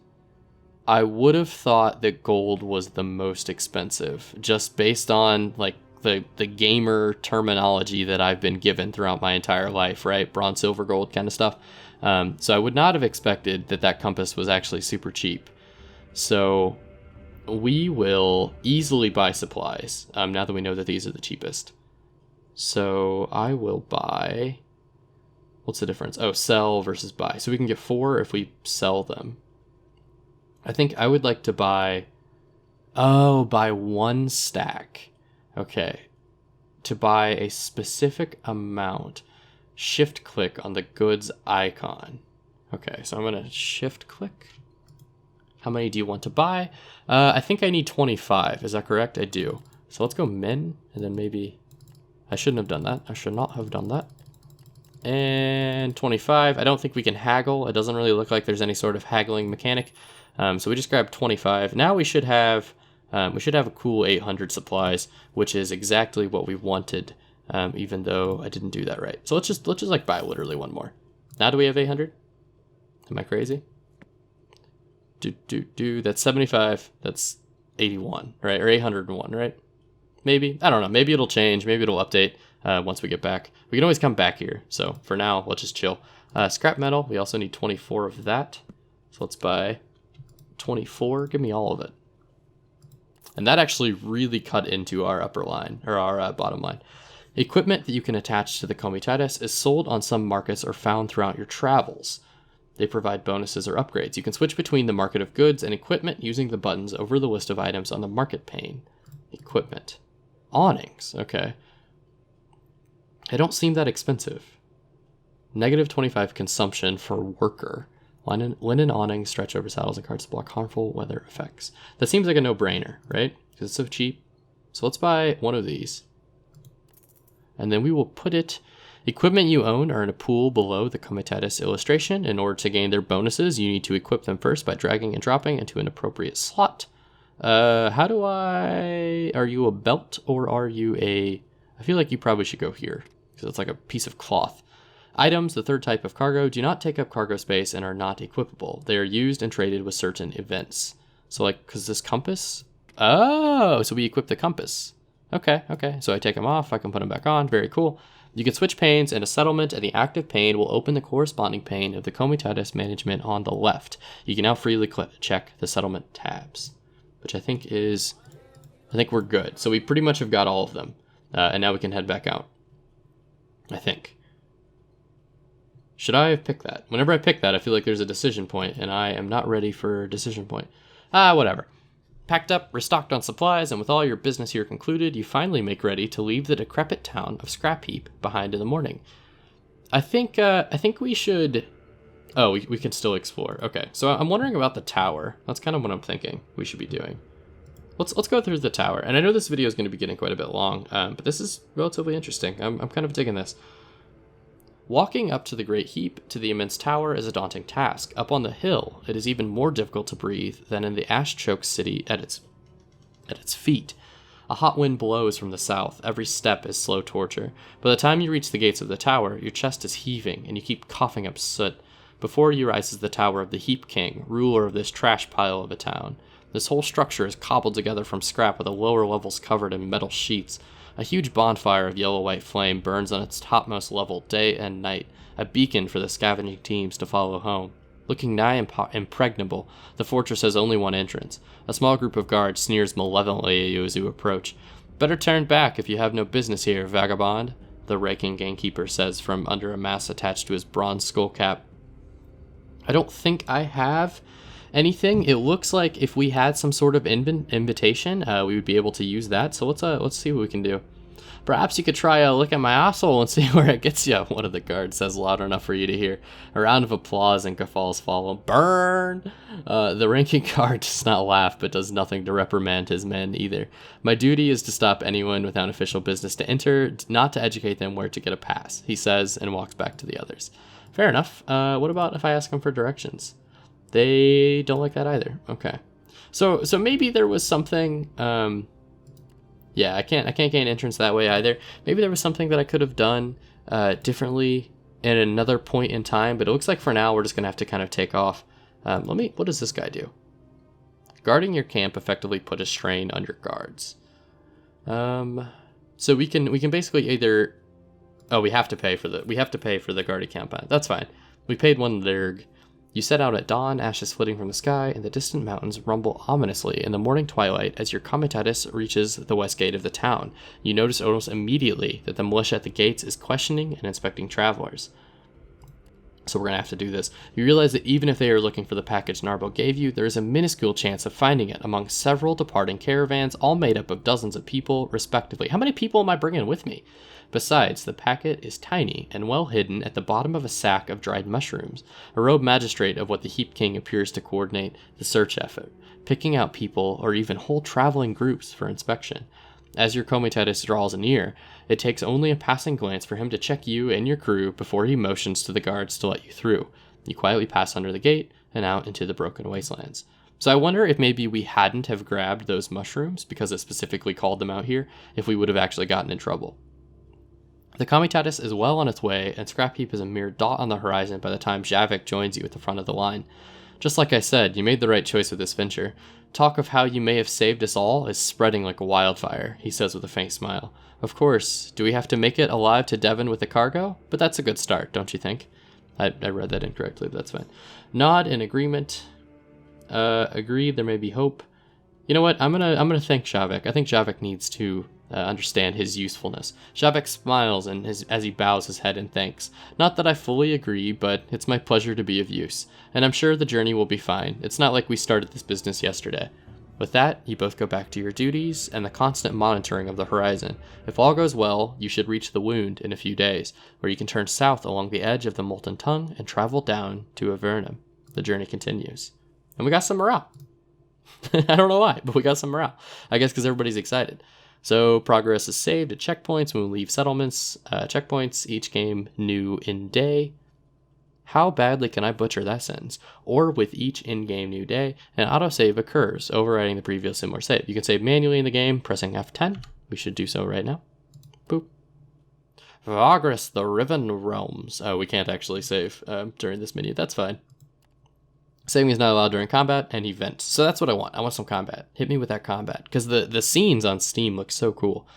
I would have thought that gold was the most expensive, just based on like the gamer terminology that I've been given throughout my entire life, right? Bronze, silver, gold kind of stuff. So I would not have expected that compass was actually super cheap. So we will easily buy supplies now that we know that these are the cheapest. So I will buy... What's the difference? Oh, sell versus buy. So we can get 4 if we sell them. I think I would like to buy... Oh, buy 1 stack. Okay. To buy a specific amount, shift click on the goods icon. Okay, so I'm going to shift click. How many do you want to buy? I think I need 25. Is that correct? I do. So let's go min, and then maybe... I shouldn't have done that. I should not have done that. And 25. I don't think we can haggle. It doesn't really look like there's any sort of haggling mechanic. So we just grabbed 25. Now we should have a cool 800 supplies, which is exactly what we wanted, even though I didn't do that right. So let's just like buy literally 1 more. Now do we have 800? Am I crazy? That's 75. That's 81, right? Or 801, right? Maybe. I don't know. Maybe it'll change. Maybe it'll update once we get back. We can always come back here. So for now, let's just chill. Scrap metal. We also need 24 of that. So let's buy 24. Give me all of it. And that actually really cut into our upper line, or our bottom line. Equipment that you can attach to the Comitatus is sold on some markets or found throughout your travels. They provide bonuses or upgrades. You can switch between the market of goods and equipment using the buttons over the list of items on the market pane. Equipment. Awnings, okay. They don't seem that expensive. Negative 25 consumption for worker. Linen awnings stretch over saddles and carts to block harmful weather effects. That seems like a no-brainer, right? Because it's so cheap. So let's buy 1 of these. And then we will put it... Equipment you own are in a pool below the Comitatus illustration. In order to gain their bonuses, you need to equip them first by dragging and dropping into an appropriate slot. How do I... Are you a belt or are you a... I feel like you probably should go here, because it's like a piece of cloth. Items, the 3rd type of cargo, do not take up cargo space and are not equipable. They are used and traded with certain events. So like, because this compass... Oh, so we equip the compass. Okay. So I take them off, I can put them back on, very cool. You can switch panes, and a settlement and the active pane will open the corresponding pane of the Comitatus management on the left. You can now freely check the settlement tabs, which I think we're good. So we pretty much have got all of them. And now we can head back out. I think. Should I have picked that? Whenever I pick that, I feel like there's a decision point, and I am not ready for a decision point. Whatever. Packed up, restocked on supplies, and with all your business here concluded, you finally make ready to leave the decrepit town of Scrapheap behind in the morning. I think we should... Oh, we can still explore. Okay, so I'm wondering about the tower. That's kind of what I'm thinking we should be doing. Let's go through the tower. And I know this video is going to be getting quite a bit long, but this is relatively interesting. I'm kind of digging this. Walking up to the great heap to the immense tower is a daunting task. Up on the hill, it is even more difficult to breathe than in the ash-choked city at its feet. A hot wind blows from the south. Every step is slow torture. By the time you reach the gates of the tower, your chest is heaving, and you keep coughing up soot. Before you rises the tower of the Heap King, ruler of this trash pile of a town. This whole structure is cobbled together from scrap with the lower levels covered in metal sheets. A huge bonfire of yellow-white flame burns on its topmost level day and night, a beacon for the scavenging teams to follow home. Looking nigh impregnable, the fortress has only one entrance. A small group of guards sneers malevolently at you as you approach. "Better turn back if you have no business here, vagabond," the raking gamekeeper says from under a mask attached to his bronze skull cap. I don't think I have anything. It looks like if we had some sort of invitation, we would be able to use that. So let's see what we can do. Perhaps you could try a look at my asshole and see where it gets you, one of the guards says loud enough for you to hear. A round of applause and guffaws follow. Burn! The ranking guard does not laugh, but does nothing to reprimand his men either. My duty is to stop anyone without official business to enter, not to educate them where to get a pass, he says, and walks back to the others. Fair enough. What about if I ask them for directions? They don't like that either. Okay. So maybe there was something... Yeah, I can't gain entrance that way either. Maybe there was something that I could have done differently at another point in time, but it looks like for now we're just gonna have to kind of take off. What does this guy do? Guarding your camp effectively put a strain on your guards. So we can basically either, we have to pay for the guarded camp. That's fine. We paid 1 lirg. You set out at dawn, ashes flitting from the sky, and the distant mountains rumble ominously in the morning twilight as your comitatus reaches the west gate of the town. You notice almost immediately that the militia at the gates is questioning and inspecting travelers. So we're going to have to do this. You realize that even if they are looking for the package Narbo gave you, there is a minuscule chance of finding it among several departing caravans, all made up of dozens of people, respectively. How many people am I bringing with me? Besides, the packet is tiny and well hidden at the bottom of a sack of dried mushrooms. A robed magistrate of what the Heap King appears to coordinate the search effort, picking out people or even whole traveling groups for inspection. As your comitatus draws near, it takes only a passing glance for him to check you and your crew before he motions to the guards to let you through. You quietly pass under the gate and out into the broken wastelands. So I wonder if maybe we hadn't have grabbed those mushrooms, because it specifically called them out here, if we would have actually gotten in trouble. The comitatus is well on its way, and Scrapheap is a mere dot on the horizon by the time Javik joins you at the front of the line. Just like I said, you made the right choice with this venture. Talk of how you may have saved us all is spreading like a wildfire, he says with a faint smile. Of course, do we have to make it alive to Devon with the cargo? But that's a good start, don't you think? I read that incorrectly, but that's fine. Nod in agreement. Agreed, there may be hope. You know what? I'm gonna thank Javik. I think Javik needs to understand his usefulness. Javik smiles as he bows his head in thanks. Not that I fully agree, but it's my pleasure to be of use, and I'm sure the journey will be fine. It's not like we started this business yesterday. With that, you both go back to your duties and the constant monitoring of the horizon. If all goes well, you should reach the Wound in a few days, where you can turn south along the edge of the Molten Tongue and travel down to Avernum. The journey continues. And we got some morale. I don't know why, but we got some morale. I guess because everybody's excited. So progress is saved at checkpoints when we leave settlements. Checkpoints, each game new in day. How badly can I butcher that sentence? Or with each in-game new day, an autosave occurs, overriding the previous similar save. You can save manually in the game, pressing F10. We should do so right now. Boop. Vagrus, the Riven Realms. Oh, we can't actually save during this menu. That's fine. Saving is not allowed during combat and events. So that's what I want. I want some combat. Hit me with that combat. Because the scenes on Steam look so cool.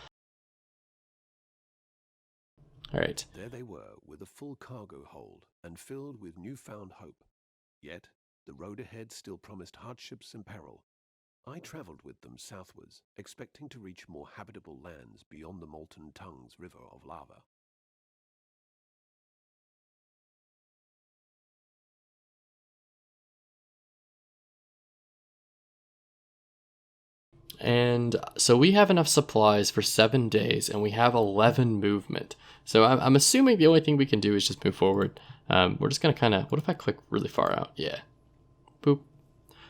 Alright. There they were, with a full cargo hold and filled with newfound hope. Yet, the road ahead still promised hardships and peril. I travelled with them southwards, expecting to reach more habitable lands beyond the Molten Tongue's river of lava. And so we have enough supplies for 7 days, and we have 11 movement. So I'm assuming the only thing we can do is just move forward. We're just going to kind of... What if I click really far out? Yeah. Boop.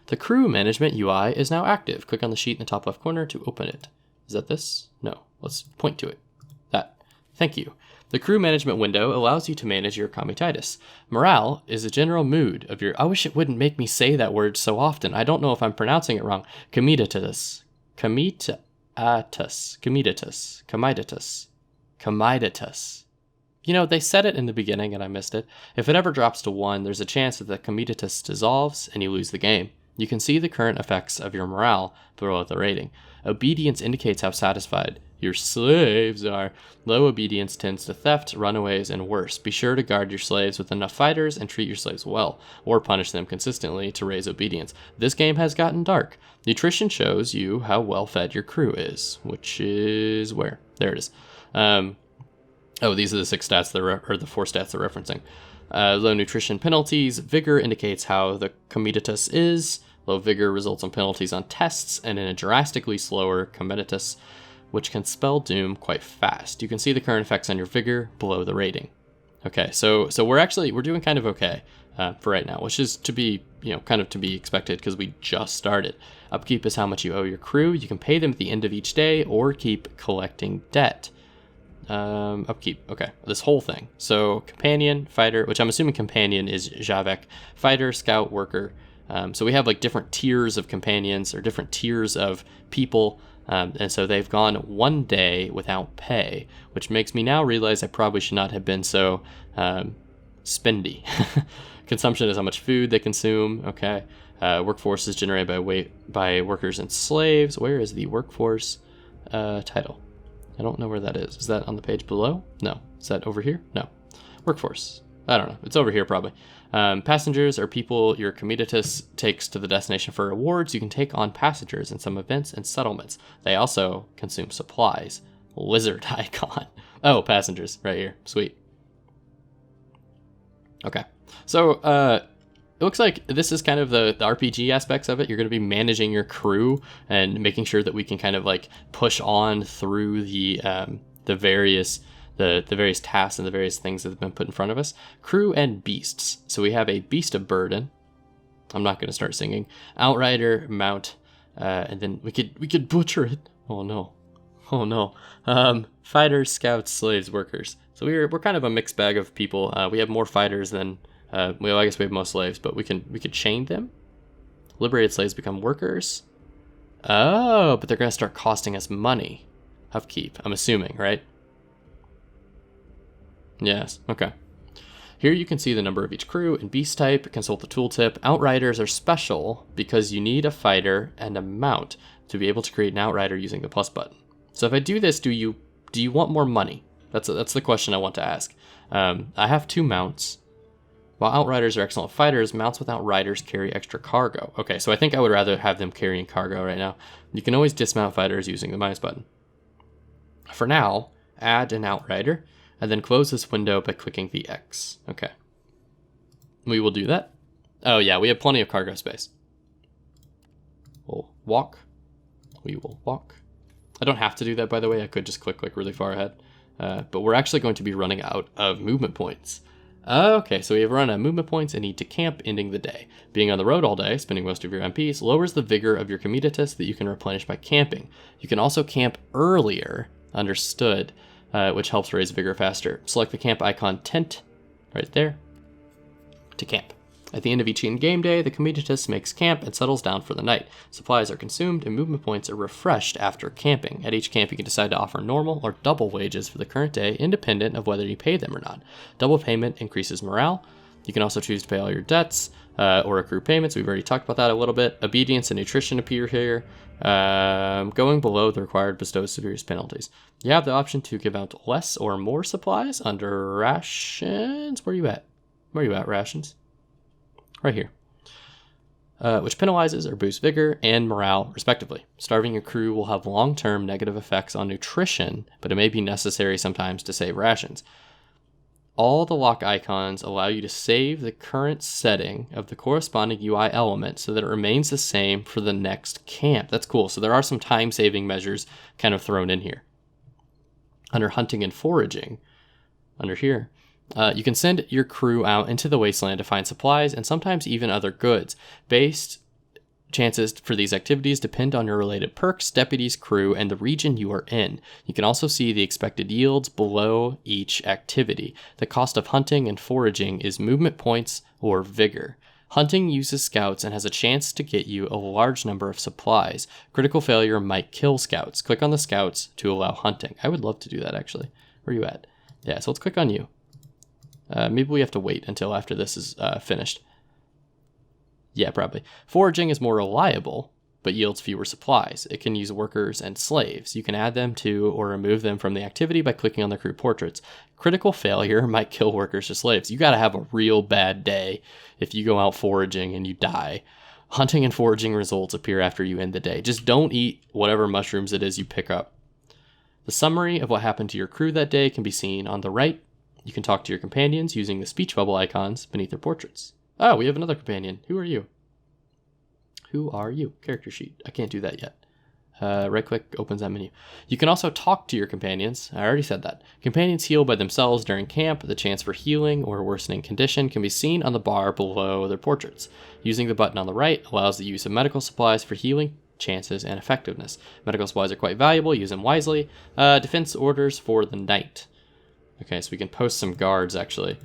The crew management UI is now active. Click on the sheet in the top left corner to open it. Is that this? No. Let's point to it. That. Thank you. The crew management window allows you to manage your comitatus. Morale is a general mood of your... I wish it wouldn't make me say that word so often. I don't know if I'm pronouncing it wrong. Comitatus. You know, they said it in the beginning and I missed it. If it ever drops to 1, there's a chance that the comitatus dissolves and you lose the game. You can see the current effects of your morale below the rating. Obedience indicates how satisfied your slaves are. Low obedience tends to theft, runaways, and worse. Be sure to guard your slaves with enough fighters and treat your slaves well, or punish them consistently to raise obedience. This game has gotten dark. Nutrition shows you how well fed your crew is, which is where? There it is. These are the 6 stats or the 4 stats they're referencing. Low nutrition penalties. Vigor indicates how the comitatus is. Low vigor results in penalties on tests, and in a drastically slower comitatus, which can spell doom quite fast. You can see the current effects on your vigor below the rating. Okay, so we're doing kind of okay for right now, which is to be, kind of to be expected because we just started. Upkeep is how much you owe your crew. You can pay them at the end of each day or keep collecting debt. Upkeep, okay, this whole thing. So companion, fighter, which I'm assuming companion is Javek, fighter, scout, worker. So we have like different tiers of companions or different tiers of people. And so they've gone 1 day without pay, which makes me now realize I probably should not have been so spendy. Consumption is how much food they consume. Okay. Workforce is generated by workers and slaves. Where is the workforce title? I don't know where that is. Is that on the page below? No. Is that over here? No. Workforce. I don't know. It's over here probably. Passengers are people your communitas takes to the destination for rewards. You can take on passengers in some events and settlements. They also consume supplies. Lizard icon. Oh, passengers right here. Sweet. Okay. So it looks like this is kind of the RPG aspects of it. You're going to be managing your crew and making sure that we can kind of like push on through the various tasks and the various things that have been put in front of us. Crew and beasts. So we have a beast of burden. I'm not going to start singing. Outrider, mount, and then we could butcher it. Oh no. Fighters, scouts, slaves, workers. So we're kind of a mixed bag of people. We have more fighters than I guess we have most slaves, but we could chain them. Liberated slaves become workers. Oh, but they're going to start costing us money. Upkeep, I'm assuming, right? Yes, okay. Here you can see the number of each crew and beast type. Consult the tooltip. Outriders are special because you need a fighter and a mount to be able to create an outrider using the plus button. So if I do this, do you want more money? That's the question I want to ask. I have 2 mounts. While outriders are excellent fighters, mounts without riders carry extra cargo. Okay, so I think I would rather have them carrying cargo right now. You can always dismount fighters using the minus button. For now, add an outrider, and then close this window by clicking the X. Okay. We will do that. Oh yeah, we have plenty of cargo space. We'll walk. We will walk. I don't have to do that, by the way. I could just click like really far ahead. But we're actually going to be running out of movement points. Okay, so we have run out of movement points and need to camp, ending the day. Being on the road all day, spending most of your MPs, lowers the vigor of your communitas that you can replenish by camping. You can also camp earlier, understood, which helps raise vigor faster. Select the camp icon tent, right there, to camp. At the end of each in-game day, the communitas makes camp and settles down for the night. Supplies are consumed and movement points are refreshed after camping. At each camp, you can decide to offer normal or double wages for the current day, independent of whether you pay them or not. Double payment increases morale. You can also choose to pay all your debts or accrue payments. We've already talked about that a little bit. Obedience and nutrition appear here. Going below the required bestows severe penalties. You have the option to give out less or more supplies under rations. Where you at? Where you at, rations? Right here. Which penalizes or boosts vigor and morale, respectively. Starving your crew will have long-term negative effects on nutrition, but it may be necessary sometimes to save rations. All the lock icons allow you to save the current setting of the corresponding UI element so that it remains the same for the next camp. That's cool. So there are some time-saving measures kind of thrown in here. Under hunting and foraging, under here, you can send your crew out into the wasteland to find supplies and sometimes even other goods. Based chances for these activities depend on your related perks, deputies, crew, and the region you are in. You can also see the expected yields below each activity. The cost of hunting and foraging is movement points or vigor. Hunting uses scouts and has a chance to get you a large number of supplies. Critical failure might kill scouts. Click on the scouts to allow hunting. I would love to do that, actually. Where are you at? Yeah, so let's click on you. Maybe we have to wait until after this is finished. Yeah, probably. Foraging is more reliable, but yields fewer supplies. It can use workers and slaves. You can add them to or remove them from the activity by clicking on the crew portraits. Critical failure might kill workers or slaves. You gotta have a real bad day if you go out foraging and you die. Hunting and foraging results appear after you end the day. Just don't eat whatever mushrooms it is you pick up. The summary of what happened to your crew that day can be seen on the right. You can talk to your companions using the speech bubble icons beneath their portraits. Oh, we have another companion. Who are you? Who are you? Character sheet. I can't do that yet. Right click opens that menu. You can also talk to your companions. I already said that. Companions heal by themselves during camp. The chance for healing or worsening condition can be seen on the bar below their portraits. Using the button on the right allows the use of medical supplies for healing, chances, and effectiveness. Medical supplies are quite valuable. Use them wisely. Defense orders for the night. Okay, so we can post some guards, actually.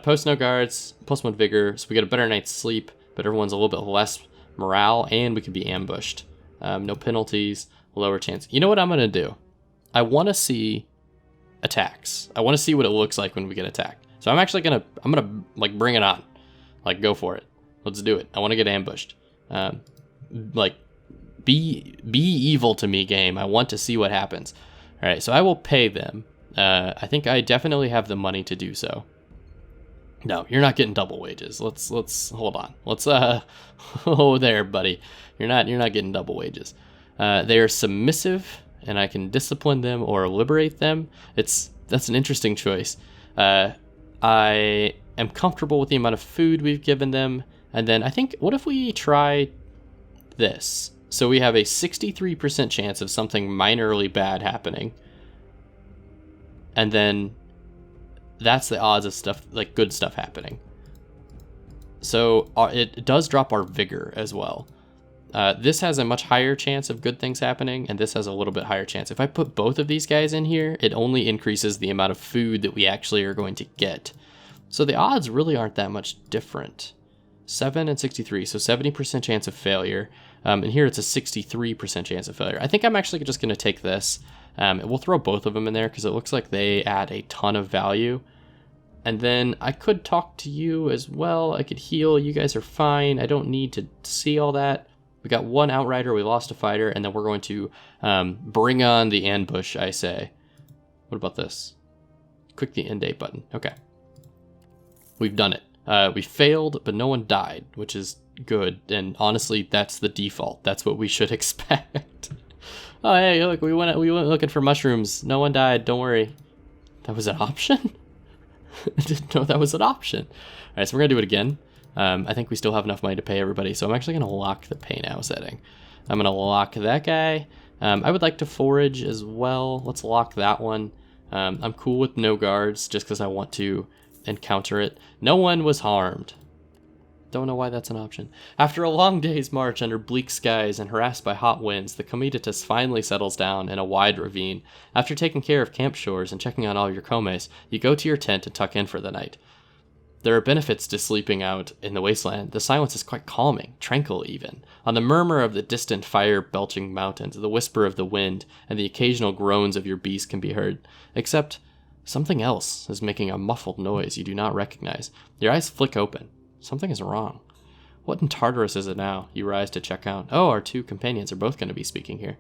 Post no guards, plus 1 vigor, so we get a better night's sleep, but everyone's a little bit less morale, and we can be ambushed. No penalties, lower chance. You know what I'm going to do? I want to see attacks. I want to see what it looks like when we get attacked. So I'm actually going to, like, bring it on. Like, go for it. Let's do it. I want to get ambushed. Like, be evil to me, game. I want to see what happens. All right, so I will pay them. I think I definitely have the money to do so. No, you're not getting double wages. Let's hold on. Let's oh there, buddy. You're not getting double wages. They are submissive, and I can discipline them or liberate them. That's an interesting choice. I am comfortable with the amount of food we've given them, and then I think, what if we try this? So we have a 63% chance of something minorly bad happening, and then that's the odds of stuff, like good stuff happening. So it does drop our vigor as well. This has a much higher chance of good things happening, and this has a little bit higher chance. If I put both of these guys in here, it only increases the amount of food that we actually are going to get. So the odds really aren't that much different. 7 and 63, so 70% chance of failure. And here it's a 63% chance of failure. I think I'm actually just going to take this. We'll throw both of them in there because it looks like they add a ton of value. And then I could talk to you as well. I could heal. You guys are fine. I don't need to see all that. We got 1 outrider. We lost a fighter. And then we're going to bring on the ambush, I say. What about this? Click the end date button. Okay. We've done it. We failed, but no one died, which is good. And honestly, that's the default. That's what we should expect. Oh, hey, look, we went looking for mushrooms. No one died. Don't worry. That was an option? I didn't know that was an option. All right, so we're going to do it again. I think we still have enough money to pay everybody, so I'm actually going to lock the pay now setting. I'm going to lock that guy. I would like to forage as well. Let's lock that one. I'm cool with no guards just because I want to encounter it. No one was harmed. Don't know why that's an option. After a long day's march under bleak skies and harassed by hot winds, the Commoditas finally settles down in a wide ravine. After taking care of camp chores and checking on all your komes, you go to your tent and tuck in for the night. There are benefits to sleeping out in the wasteland. The silence is quite calming, tranquil even. On the murmur of the distant fire-belching mountains, the whisper of the wind, and the occasional groans of your beast can be heard. Except, something else is making a muffled noise you do not recognize. Your eyes flick open. Something is wrong. What in Tartarus is it now? You rise to check out. Oh, our 2 companions are both going to be speaking here.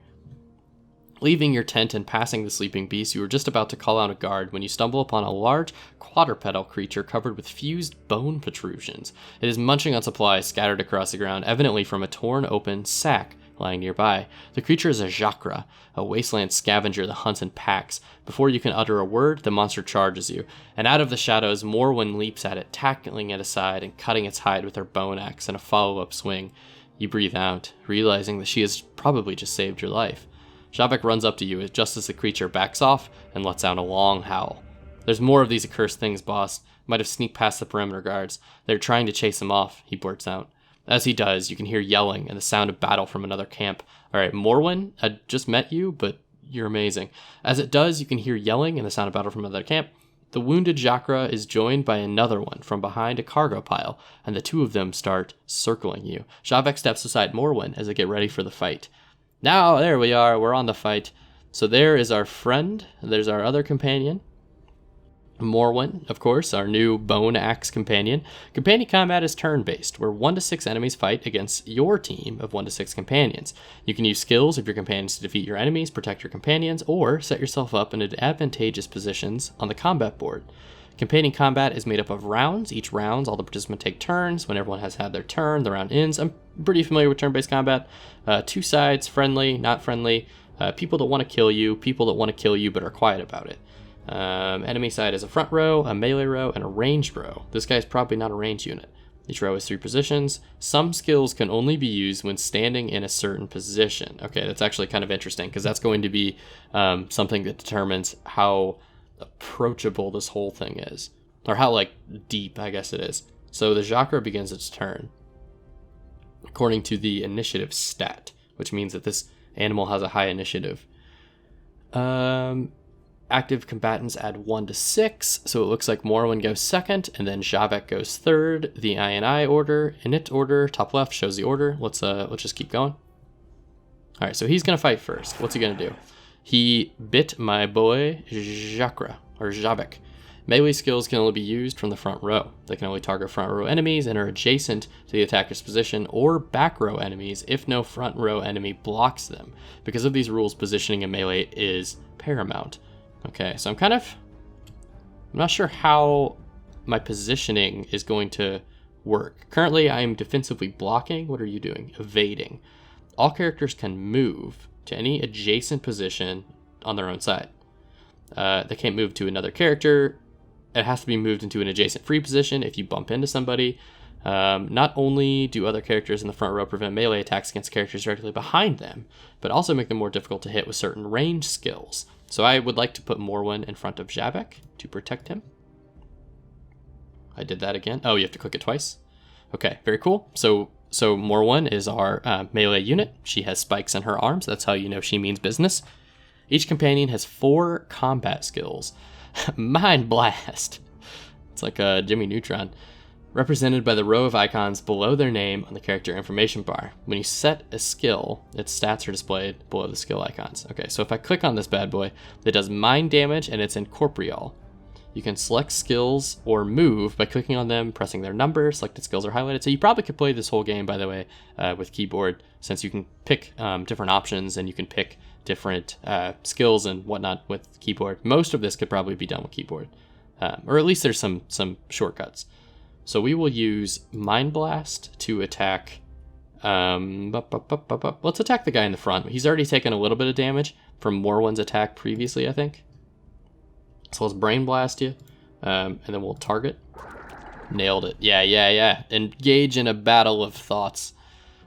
Leaving your tent and passing the sleeping beast, you were just about to call out a guard when you stumble upon a large quadrupedal creature covered with fused bone protrusions. It is munching on supplies scattered across the ground, evidently from a torn open sack lying nearby. The creature is a Jacra, a wasteland scavenger that hunts in packs. Before you can utter a word, the monster charges you, and out of the shadows, Morwen leaps at it, tackling it aside and cutting its hide with her bone axe in a follow-up swing. You breathe out, realizing that she has probably just saved your life. Shavek runs up to you just as the creature backs off and lets out a long howl. There's more of these accursed things, boss. Might have sneaked past the perimeter guards. They're trying to chase him off, he blurts out. As he does, you can hear yelling and the sound of battle from another camp. All right, Morwen, I just met you, but you're amazing. As it does, you can hear yelling and the sound of battle from another camp. The wounded Jacra is joined by another one from behind a cargo pile, and the 2 of them start circling you. Shavek steps aside Morwen as they get ready for the fight. Now, there we are. We're on the fight. So there is our friend. There's our other companion. Morwen, of course, our new bone axe companion. Companion combat is turn-based, where 1 to 6 enemies fight against your team of 1 to 6 companions. You can use skills of your companions to defeat your enemies, protect your companions, or set yourself up in advantageous positions on the combat board. Companion combat is made up of rounds. Each round, all the participants take turns. When everyone has had their turn, the round ends. I'm pretty familiar with turn-based combat. 2 sides, friendly, not friendly. People that want to kill you, people that want to kill you but are quiet about it. Enemy side is a front row, a melee row, and a ranged row. This guy's probably not a ranged unit. Each row has 3 positions. Some skills can only be used when standing in a certain position. Okay, that's actually kind of interesting because that's going to be something that determines how approachable this whole thing is. Or how, like, deep, I guess it is. So the Chakra begins its turn according to the initiative stat, which means that this animal has a high initiative. Active combatants add 1 to 6, so it looks like Morrowind goes second, and then Javek goes third. The INI order, init order, top left shows the order. Let's just keep going. All right, so he's gonna fight first. What's he gonna do? He bit my boy Javek. Melee skills can only be used from the front row. They can only target front row enemies and are adjacent to the attacker's position, or back row enemies if no front row enemy blocks them. Because of these rules, positioning in melee is paramount. Okay, so I'm not sure how my positioning is going to work. Currently, I'm defensively blocking. What are you doing? Evading. All characters can move to any adjacent position on their own side. They can't move to another character. It has to be moved into an adjacent free position if you bump into somebody. Not only do other characters in the front row prevent melee attacks against characters directly behind them, but also make them more difficult to hit with certain range skills. So I would like to put Morrowind in front of Javek to protect him. I did that again. Oh, you have to click it twice. Okay, very cool. So Morrowind is our melee unit. She has spikes in her arms. That's how you know she means business. Each companion has 4 combat skills. Mind Blast. It's like a Jimmy Neutron. Represented by the row of icons below their name on the character information bar. When you set a skill, its stats are displayed below the skill icons. Okay, so if I click on this bad boy, it does mind damage and it's incorporeal. You can select skills or move by clicking on them, pressing their number. Selected skills are highlighted. So you probably could play this whole game, by the way, with keyboard, since you can pick different options and you can pick different skills and whatnot with keyboard. Most of this could probably be done with keyboard, or at least there's some shortcuts. So we will use Mind Blast to attack. Let's attack the guy in the front. He's already taken a little bit of damage from Morwind's attack previously, I think. So let's Brain Blast you, and then we'll target. Nailed it. Yeah. Engage in a battle of thoughts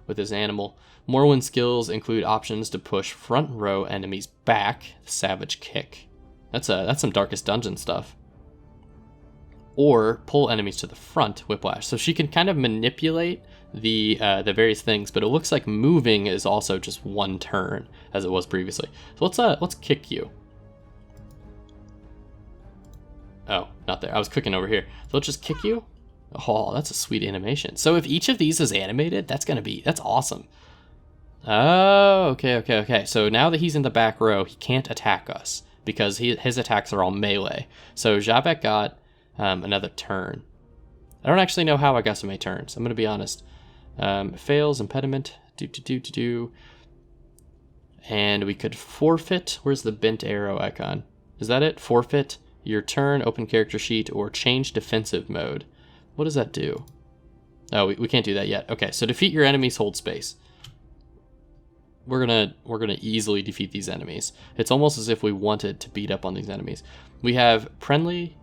with this animal. Morrowind skills include options to push front row enemies back, Savage Kick. That's some Darkest Dungeon stuff. Or pull enemies to the front, Whiplash. So she can kind of manipulate the various things, but it looks like moving is also just 1 turn, as it was previously. So let's kick you. Oh, not there. I was clicking over here. So let's just kick you. Oh, that's a sweet animation. So if each of these is animated, that's awesome. Oh, okay. So now that he's in the back row, he can't attack us because his attacks are all melee. So Javek got another turn. I don't actually know how I got so many turns. I'm going to be honest. Fails, impediment, do. And we could forfeit. Where's the bent arrow icon? Is that it? Forfeit your turn, open character sheet, or change defensive mode. What does that do? Oh, we can't do that yet. Okay, so defeat your enemies, hold space. We're gonna easily defeat these enemies. It's almost as if we wanted to beat up on these enemies. We have Premonition.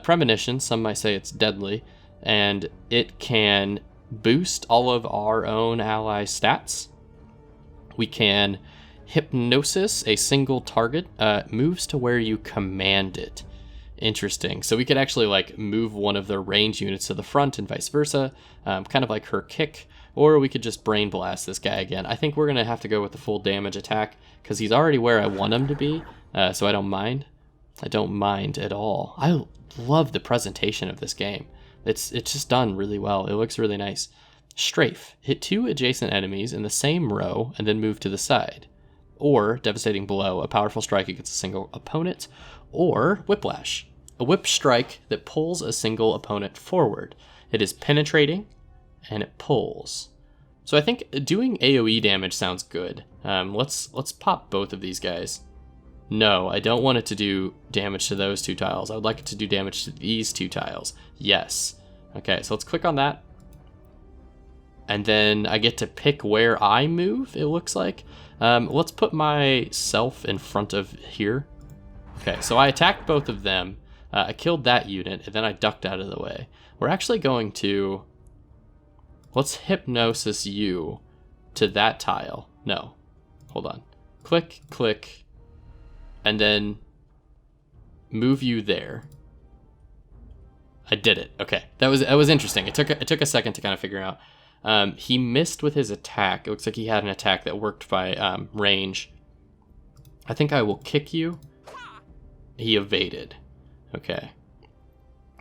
Premonition, some might say it's deadly, and it can boost all of our own ally stats. We can Hypnosis a single target, moves to where you command it. Interesting. So we could actually like move one of their range units to the front and vice versa, kind of like her kick, or we could just Brain Blast this guy again. I think we're going to have to go with the full damage attack because he's already where I want him to be, so I don't mind. I don't mind at all. I love the presentation of this game. It's just done really well. It looks really nice. Strafe. Hit 2 adjacent enemies in the same row and then move to the side. Or Devastating Blow, a powerful strike against a single opponent. Or Whiplash, a whip strike that pulls a single opponent forward. It is penetrating and it pulls. So I think doing AoE damage sounds good. Let's pop both of these guys. No, I don't want it to do damage to those 2 tiles. I would like it to do damage to these 2 tiles. Yes. Okay, so let's click on that. And then I get to pick where I move, it looks like. Let's put myself in front of here. Okay, so I attacked both of them. I killed that unit, and then I ducked out of the way. We're actually going to... Let's hypnosis you to that tile. No. Hold on. Click, click, and then move you there. I did it. Okay. That was interesting. It took a second to kind of figure out. He missed with his attack. It looks like he had an attack that worked by range. I think I will kick you. He evaded. Okay.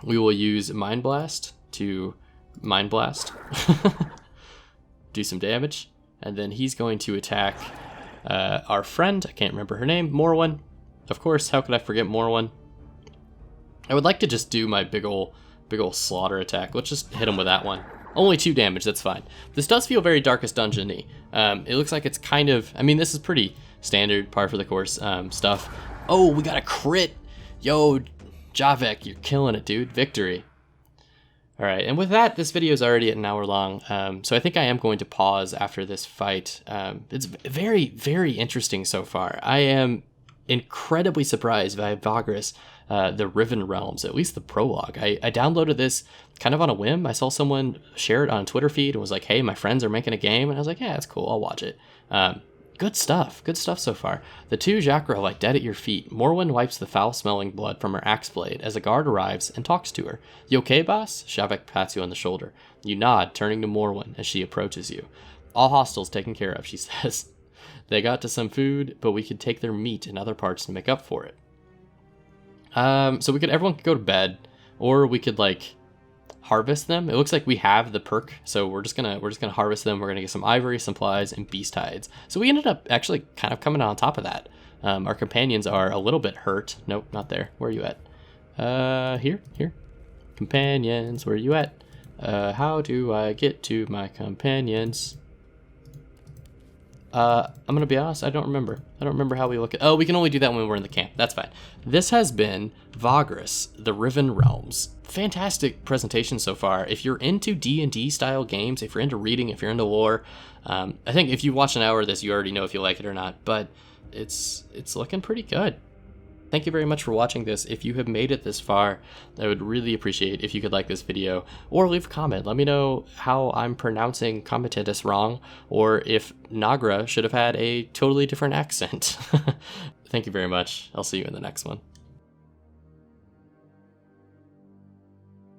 We will use Mind Blast to Mind Blast. Do some damage. And then he's going to attack our friend. I can't remember her name. Morwen. Of course, how could I forget Morwen? I would like to just do my big ol' slaughter attack. Let's just hit him with that one. Only 2 damage, that's fine. This does feel very Darkest Dungeon-y. It looks like it's kind of... I mean, this is pretty standard, par for the course stuff. Oh, we got a crit! Yo, Javek, you're killing it, dude. Victory. All right, and with that, this video is already at an hour long, so I think I am going to pause after this fight. It's very, very interesting so far. I am incredibly surprised by Vagrus, the Riven Realms, at least the prologue. I downloaded this kind of on a whim. I saw someone share it on a Twitter feed and was like, hey, my friends are making a game, and I was like, yeah, it's cool, I'll watch it. Good stuff so far. The 2 Jacra lie dead at your feet. Morwen wipes the foul-smelling blood from her axe blade as a guard arrives and talks to her. You okay, boss? Shavek pats you on the shoulder. You nod, turning to Morwen as she approaches you. All hostiles taken care of, she says. They got to some food, but we could take their meat and other parts to make up for it. So everyone could go to bed, or we could like harvest them. It looks like we have the perk, so we're just gonna harvest them. We're gonna get some ivory, supplies, and beast hides. So we ended up actually kind of coming on top of that. Our companions are a little bit hurt. Nope, not there. Where are you at? Here. Companions, where are you at? How do I get to my companions? I'm gonna be honest, I don't remember how we look at... Oh, we can only do that when we're in the camp. That's fine. This has been Vagrus, the Riven Realms. Fantastic presentation so far. If you're into D&D style games, if you're into reading, if you're into lore, I think if you watch an hour of this, you already know if you like it or not, but it's looking pretty good. Thank you very much for watching this. If you have made it this far, I would really appreciate if you could like this video or leave a comment. Let me know how I'm pronouncing Comitatus wrong, or if Nagra should have had a totally different accent. Thank you very much. I'll see you in the next one.